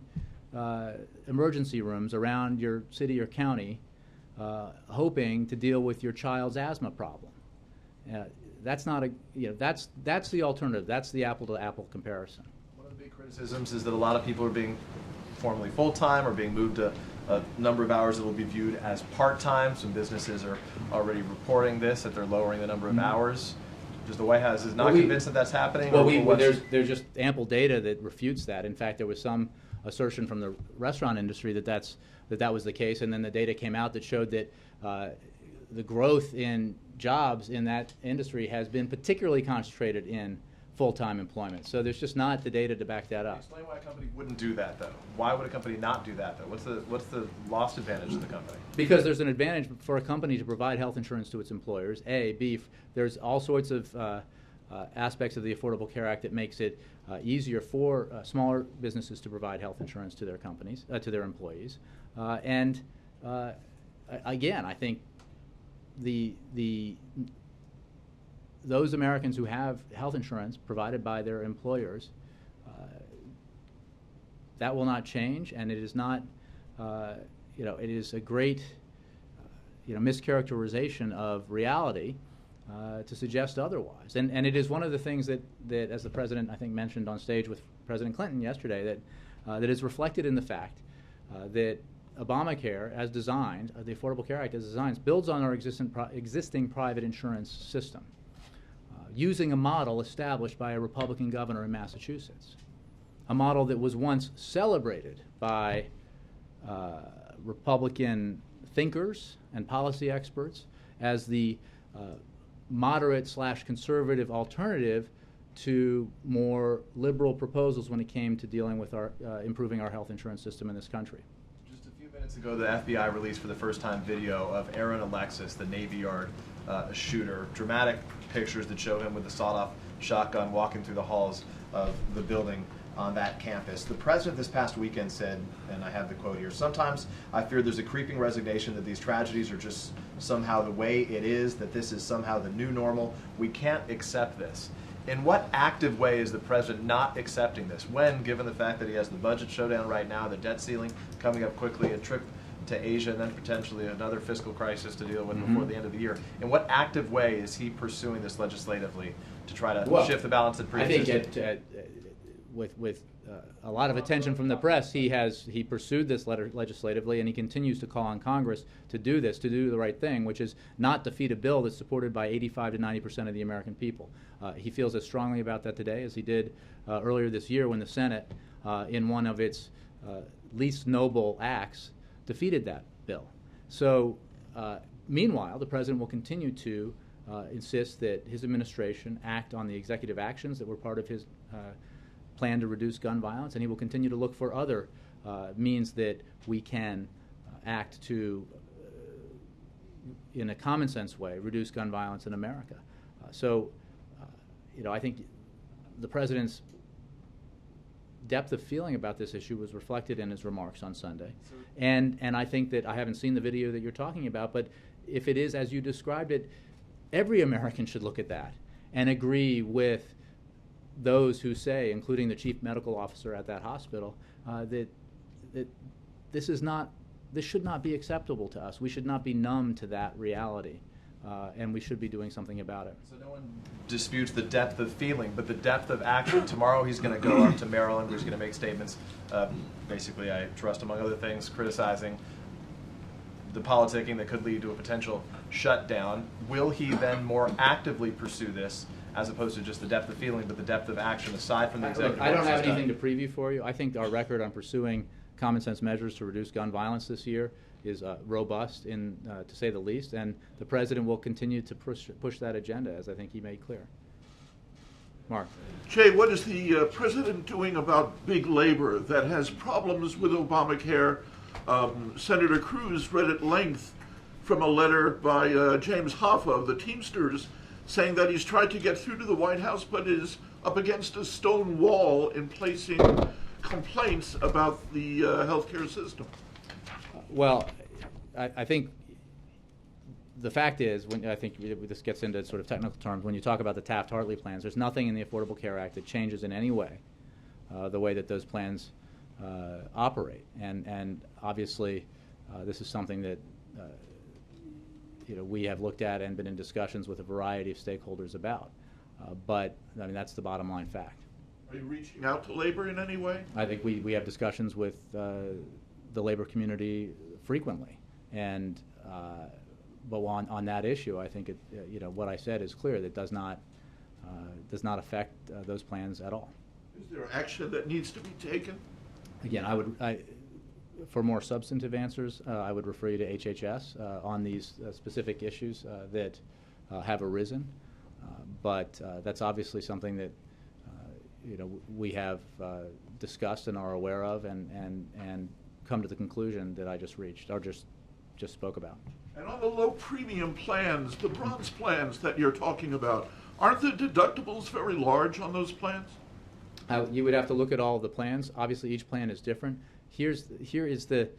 emergency rooms around your city or county, hoping to deal with your child's asthma problem. That's not that's the alternative. That's the apple-to-apple comparison. One of the big criticisms is that a lot of people are being formerly full-time or being moved to a number of hours that will be viewed as part-time. Some businesses are already reporting this, that they're lowering the number of hours. Just the White House is not convinced that that's happening? Well, there's just ample data that refutes that. In fact, there was some assertion from the restaurant industry that was the case, and then the data came out that showed that the growth in jobs in that industry has been particularly concentrated in full-time employment. So there's just not the data to back that up. Explain why a company wouldn't do that, though. Why would a company not do that, though? What's the lost advantage to the company? Because there's an advantage for a company to provide health insurance to its employers. A. B. There's all sorts of aspects of the Affordable Care Act that makes it easier for smaller businesses to provide health insurance to their companies, to their employees. And again, I think those Americans who have health insurance provided by their employers, that will not change, and it is not, it is a great, mischaracterization of reality to suggest otherwise. And it is one of the things that as the President, I think, mentioned on stage with President Clinton yesterday, that is reflected in the fact that Obamacare, as designed, the Affordable Care Act as designed, builds on our existing private insurance system, using a model established by a Republican governor in Massachusetts, a model that was once celebrated by Republican thinkers and policy experts as the moderate/conservative alternative to more liberal proposals when it came to dealing with our improving our health insurance system in this country. Just a few minutes ago, the FBI released for the first time video of Aaron Alexis, the Navy Yard shooter. Dramatic pictures that show him with a sawed-off shotgun walking through the halls of the building on that campus. The president this past weekend said, and I have the quote here, "Sometimes I fear there's a creeping resignation that these tragedies are just somehow the way it is, that this is somehow the new normal. We can't accept this." In what active way is the president not accepting this when, given the fact that he has the budget showdown right now, the debt ceiling coming up quickly, a trip to Asia, and then potentially another fiscal crisis to deal with before the end of the year? In what active way is he pursuing this legislatively to try to shift the balance that I think with a lot of attention from the press, he pursued this legislatively, and he continues to call on Congress to do this, to do the right thing, which is not defeat a bill that's supported by 85 to 90% of the American people. He feels as strongly about that today as he did earlier this year when the Senate, in one of its least noble acts, defeated that bill. So, meanwhile, the president will continue to insist that his administration act on the executive actions that were part of his plan to reduce gun violence, and he will continue to look for other means that we can act to, in a common sense way, reduce gun violence in America. I think the president's depth of feeling about this issue was reflected in his remarks on Sunday. And I think that I haven't seen the video that you're talking about, but if it is as you described it, every American should look at that and agree with those who say, including the chief medical officer at that hospital, that this should not be acceptable to us. We should not be numb to that reality, and we should be doing something about it. So no one disputes the depth of feeling, but the depth of action. Tomorrow he's going to go up to Maryland, where he's going to make statements, basically, I trust, among other things, criticizing the politicking that could lead to a potential shutdown. Will he then more actively pursue this, as opposed to just the depth of feeling, but the depth of action aside from the executive I don't have order anything to preview for you. I think our record on pursuing common sense measures to reduce gun violence this year is robust, to say the least, and the president will continue to push that agenda, as I think he made clear. Mark. Jay, what is the president doing about big labor that has problems with Obamacare? Senator Cruz read at length from a letter by James Hoffa of the Teamsters, saying that he's tried to get through to the White House but is up against a stone wall in placing complaints about the healthcare system. Well, I think the fact is, I think this gets into sort of technical terms, when you talk about the Taft-Hartley plans, there's nothing in the Affordable Care Act that changes in any way the way that those plans operate. And obviously, this is something that we have looked at and been in discussions with a variety of stakeholders about. But I mean, that's the bottom line fact. Are you reaching out to labor in any way? I think we have discussions with the labor community frequently, and but on that issue, I think what I said is clear. That does not affect those plans at all. Is there action that needs to be taken? Again, for more substantive answers, I would refer you to HHS on these specific issues that have arisen. But that's obviously something that we have discussed and are aware of, and come to the conclusion that I just reached or just spoke about. And on the low premium plans, the bronze plans that you're talking about, aren't the deductibles very large on those plans? You would have to look at all of the plans. Obviously, each plan is different. Here is the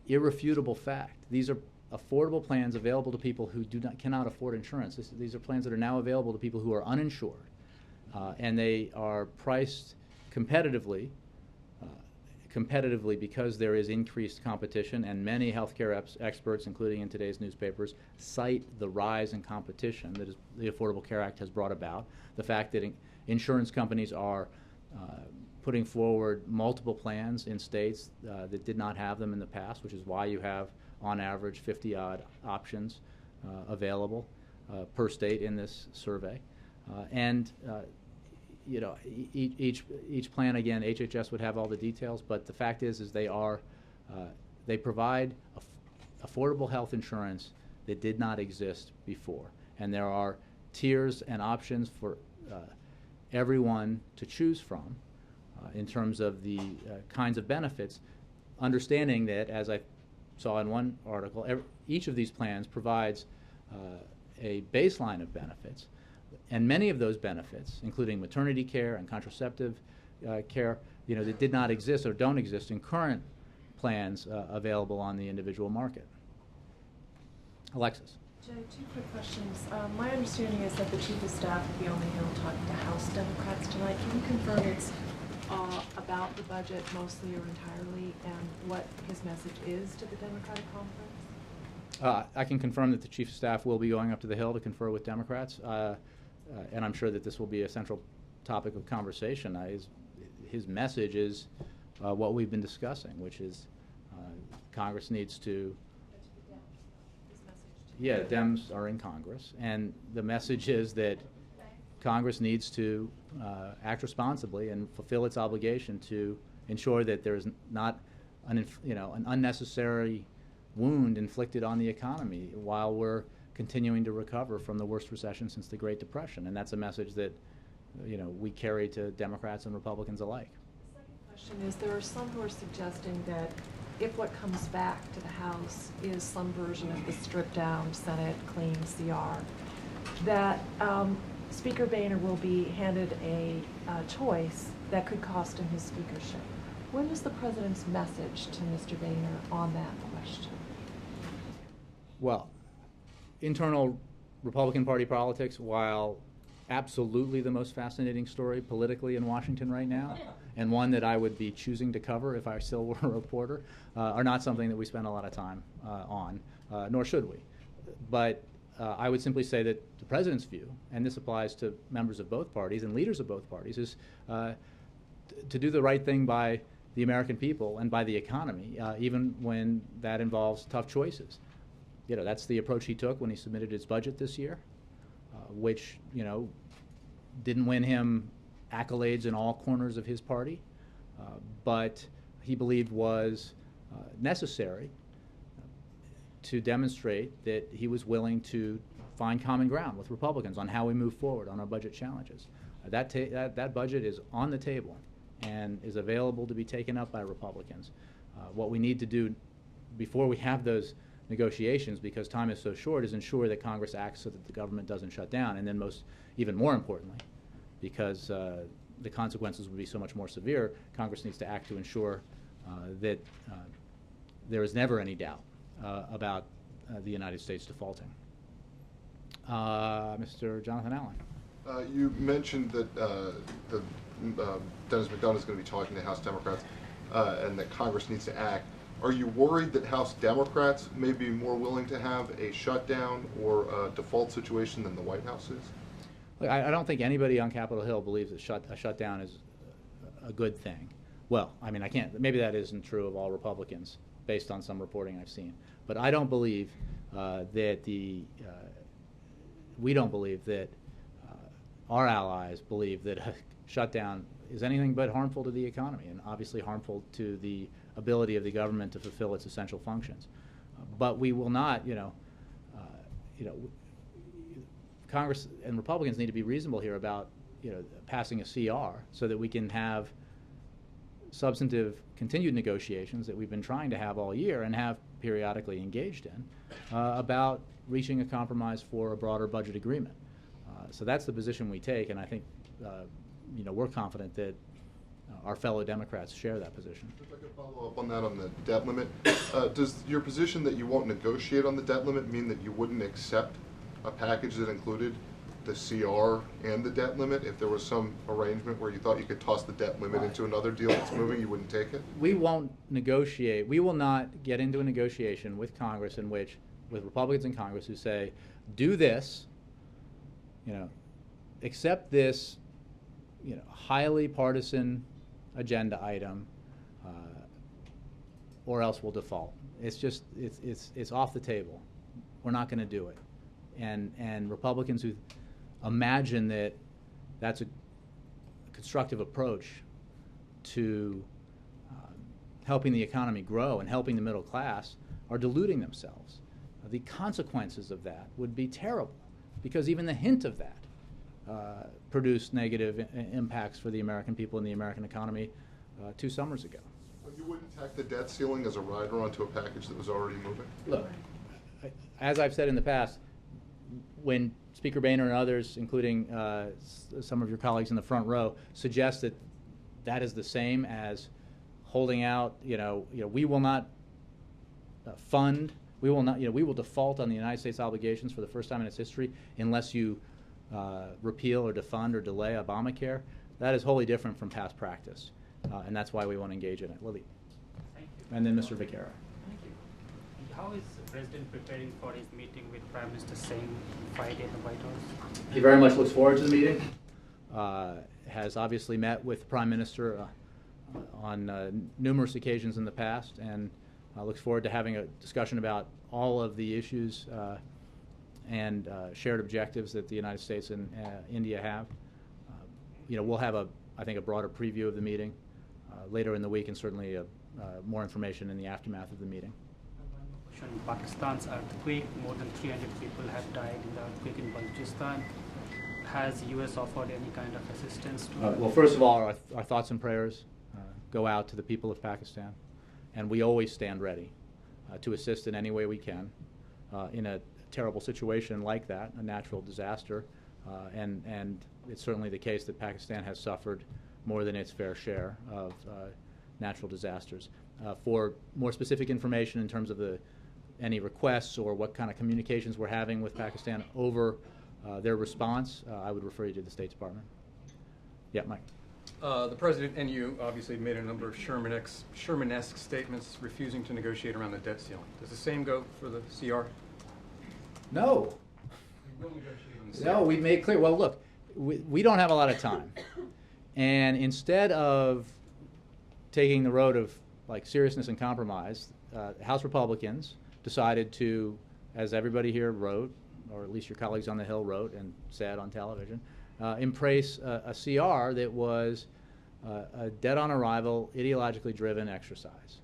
irrefutable fact. These are affordable plans available to people who cannot afford insurance. These are plans that are now available to people who are uninsured, and they are priced competitively because there is increased competition, and many healthcare experts, including in today's newspapers, cite the rise in competition that the Affordable Care Act has brought about. The fact that insurance companies are putting forward multiple plans in states that did not have them in the past, which is why you have, on average, 50-odd options available per state in this survey. Each plan, again, HHS would have all the details, but the fact is they provide affordable health insurance that did not exist before, and there are tiers and options for everyone to choose from in terms of the kinds of benefits, understanding that, as I saw in one article, each of these plans provides a baseline of benefits, and many of those benefits, including maternity care and contraceptive care, that did not exist or don't exist in current plans available on the individual market. Alexis. Jay, two quick questions. My understanding is that the Chief of Staff will be on the Hill talking to House Democrats tonight. Can you confirm it's about the budget mostly or entirely, and what his message is to the Democratic conference? I can confirm that the Chief of Staff will be going up to the Hill to confer with Democrats, and I'm sure that this will be a central topic of conversation. his message is what we've been discussing, which is Congress needs to. Yeah, Dems are in Congress, and the message is that Congress needs to act responsibly and fulfill its obligation to ensure that there is not an unnecessary wound inflicted on the economy while we're continuing to recover from the worst recession since the Great Depression. And that's a message that we carry to Democrats and Republicans alike. The second question is, there are some who are suggesting that if what comes back to the House is some version of the stripped-down Senate clean CR, that Speaker Boehner will be handed a choice that could cost him his speakership. When is the President's message to Mr. Boehner on that question? Well, internal Republican Party politics, while absolutely the most fascinating story politically in Washington right now, and one that I would be choosing to cover if I still were a reporter, are not something that we spend a lot of time on, nor should we. But I would simply say that the President's view, and this applies to members of both parties and leaders of both parties, is to do the right thing by the American people and by the economy, even when that involves tough choices. That's the approach he took when he submitted his budget this year, which, didn't win him accolades in all corners of his party, but he believed was necessary to demonstrate that he was willing to find common ground with Republicans on how we move forward on our budget challenges. That budget is on the table and is available to be taken up by Republicans. What we need to do before we have those negotiations, because time is so short, is ensure that Congress acts so that the government doesn't shut down, and then even more importantly, because the consequences would be so much more severe, Congress needs to act to ensure that there is never any doubt about the United States defaulting. Mr. Jonathan Allen. You mentioned that Dennis McDonough is going to be talking to House Democrats and that Congress needs to act. Are you worried that House Democrats may be more willing to have a shutdown or a default situation than the White House is? Look, I don't think anybody on Capitol Hill believes that a shutdown is a good thing. Well, I mean, maybe that isn't true of all Republicans based on some reporting I've seen. But I don't believe we don't believe that our allies believe that a shutdown is anything but harmful to the economy and obviously harmful to the ability of the government to fulfill its essential functions. But we will not, Congress and Republicans need to be reasonable here about, passing a CR so that we can have substantive continued negotiations that we've been trying to have all year and have periodically engaged in about reaching a compromise for a broader budget agreement. So that's the position we take, and I think we're confident that our fellow Democrats share that position. If I could follow up on that on the debt limit, does your position that you won't negotiate on the debt limit mean that you wouldn't accept a package that included the CR and the debt limit? If there was some arrangement where you thought you could toss the debt limit into another deal that's moving, you wouldn't take it? We won't negotiate. We will not get into a negotiation with Congress with Republicans in Congress who say, do this, accept this, highly partisan agenda item, or else we'll default. It's off the table. We're not going to do it. And Republicans who imagine that that's a constructive approach to helping the economy grow and helping the middle class are deluding themselves. The consequences of that would be terrible, because even the hint of that produced negative impacts for the American people and the American economy 2 summers ago. So you wouldn't tack the debt ceiling as a rider onto a package that was already moving? Look, as I've said in the past, when Speaker Boehner and others, including some of your colleagues in the front row, suggest that that is the same as holding out, we will not fund, we will default on the United States obligations for the first time in its history unless you repeal or defund or delay Obamacare. That is wholly different from past practice, and that's why we won't engage in it. Lily. Thank you. And then Mr. Becerra. Thank you. How is the President preparing for his meeting with Prime Minister Singh Friday at the White House? He very much looks forward to the meeting. has obviously met with the Prime Minister on numerous occasions in the past, and looks forward to having a discussion about all of the issues and shared objectives that the United States and India have. We'll have I think a broader preview of the meeting later in the week, and certainly more information in the aftermath of the meeting. Pakistan's earthquake, more than 300 people have died in the earthquake in Balochistan. Has U.S. offered any kind of assistance to well, first of all, our thoughts and prayers go out to the people of Pakistan, and we always stand ready to assist in any way we can in a terrible situation like that, a natural disaster, and it's certainly the case that Pakistan has suffered more than its fair share of natural disasters. For more specific information in terms of any requests or what kind of communications we're having with Pakistan over their response, I would refer you to the State Department. Yeah, Mike. The President and you obviously made a number of Sherman-esque statements refusing to negotiate around the debt ceiling. Does the same go for the CR? No. No, we made clear. Well, look, we don't have a lot of time. And instead of taking the road of seriousness and compromise, House Republicans decided to, as everybody here wrote, or at least your colleagues on the Hill wrote and said on television, embrace a CR that was a dead-on-arrival, ideologically driven exercise.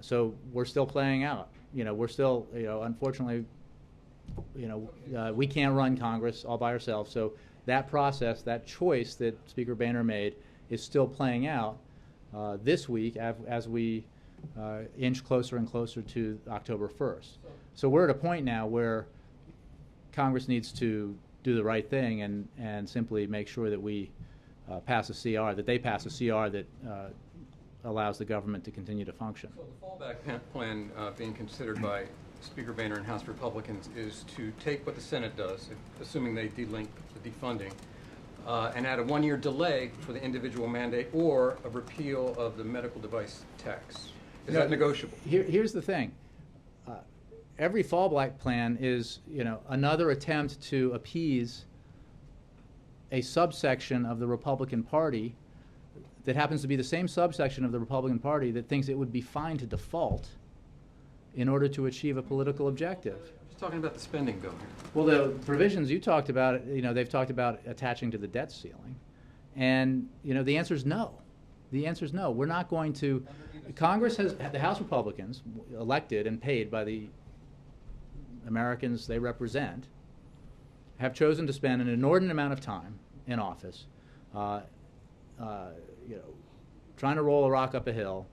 So we're still playing out. We're still, unfortunately, we can't run Congress all by ourselves. So that process, that choice that Speaker Boehner made, is still playing out this week as we inch closer and closer to October 1st. So we're at a point now where Congress needs to do the right thing and simply make sure that we pass a CR, that they pass a CR that allows the government to continue to function. So the fallback plan being considered by Speaker Boehner and House Republicans is to take what the Senate does, assuming they delink the defunding, and add a one-year delay for the individual mandate or a repeal of the medical device tax. Is that negotiable? Here's the thing. Every fallback plan is, another attempt to appease a subsection of the Republican Party that happens to be the same subsection of the Republican Party that thinks it would be fine to default in order to achieve a political objective. I'm just talking about the spending bill here. Well, the provisions you talked about, they've talked about attaching to the debt ceiling. And, the answer is no. The answer is no. We're not going to. Congress has, the House Republicans, elected and paid by the Americans they represent, have chosen to spend an inordinate amount of time in office, trying to roll a rock up a hill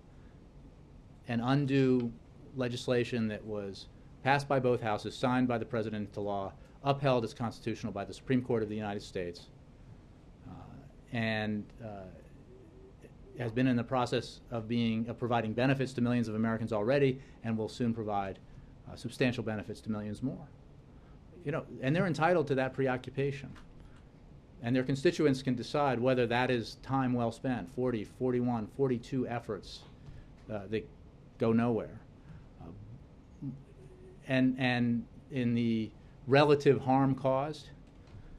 and undo legislation that was passed by both houses, signed by the President into law, upheld as constitutional by the Supreme Court of the United States, and has been in the process of providing benefits to millions of Americans already, and will soon provide substantial benefits to millions more. And they're entitled to that preoccupation. And their constituents can decide whether that is time well spent, 40, 41, 42 efforts that go nowhere. And in the relative harm caused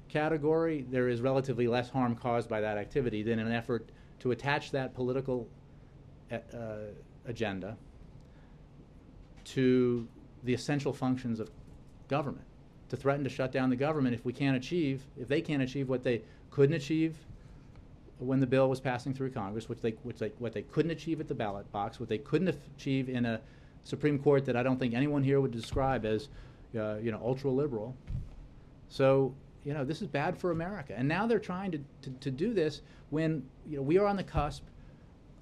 category, there is relatively less harm caused by that activity than an effort to attach that political agenda to the essential functions of government, to threaten to shut down the government if they can't achieve what they couldn't achieve when the bill was passing through Congress, what they couldn't achieve at the ballot box, what they couldn't achieve in a Supreme Court that I don't think anyone here would describe as ultra liberal. So this is bad for America, and now they're trying to do this when we are on the cusp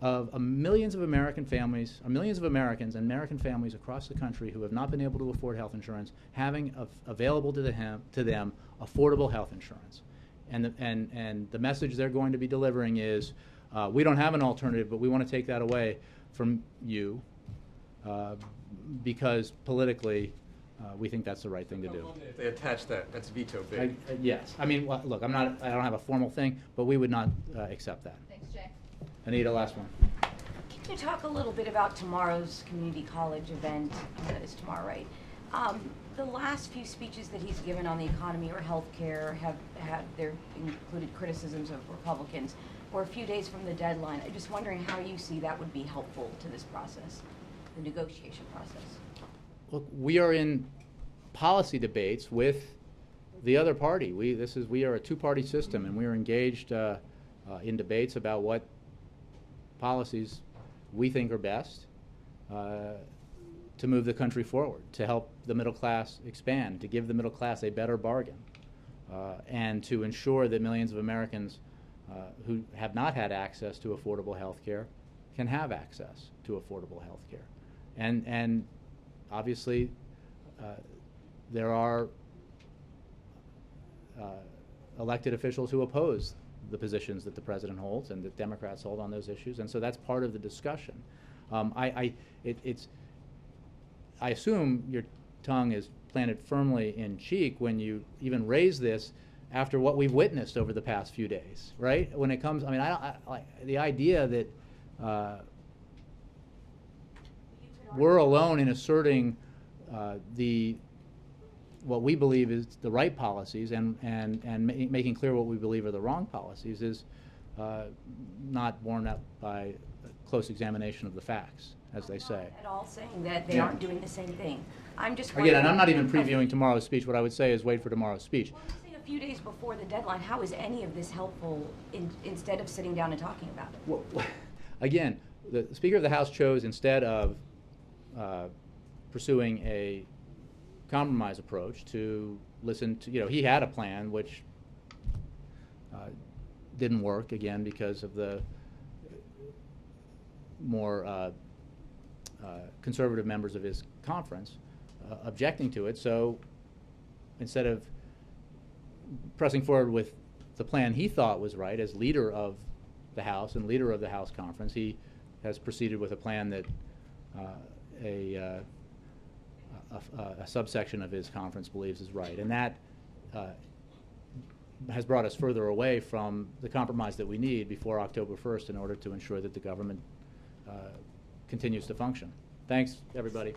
of millions of American families, millions of Americans and American families across the country who have not been able to afford health insurance, having available to them affordable health insurance. And the message they're going to be delivering is, we don't have an alternative, but we want to take that away from you because politically we think that's the right thing to do. If they attach that, that's veto big. Yes. I mean, look, I don't have a formal thing, but we would not accept that. Thanks, Jay. Anita, last one. Can you talk a little bit about tomorrow's community college event? It's tomorrow, right? The last few speeches that he's given on the economy or healthcare have included criticisms of Republicans. We're a few days from the deadline. I'm just wondering how you see that would be helpful to this process, the negotiation process. Look, we are in policy debates with the other party. We are a two-party system, and we are engaged in debates about what policies we think are best to move the country forward, to help the middle class expand, to give the middle class a better bargain, and to ensure that millions of Americans who have not had access to affordable health care can have access to affordable health care. And obviously, there are elected officials who oppose the positions that the president holds and that Democrats hold on those issues, and so that's part of the discussion. I assume your tongue is planted firmly in cheek when you even raise this after what we've witnessed over the past few days, right? When it comes, I mean, the idea that we're alone in asserting what we believe is the right policies and making clear what we believe are the wrong policies is not borne out by a close examination of the facts, as they say. Not at all saying that they aren't doing the same thing. I'm just again, and I'm not even previewing tomorrow's speech. What I would say is wait for tomorrow's speech. Well, I'm saying a few days before the deadline, how is any of this helpful instead of sitting down and talking about it? Well, again, the Speaker of the House chose, instead of pursuing a compromise approach, to listen to, he had a plan which didn't work, again, because of the more conservative members of his conference objecting to it. So instead of pressing forward with the plan he thought was right as leader of the House and leader of the House conference, he has proceeded with a plan that a subsection of his conference believes is right. And that has brought us further away from the compromise that we need before October 1st in order to ensure that the government continues to function. Thanks, everybody.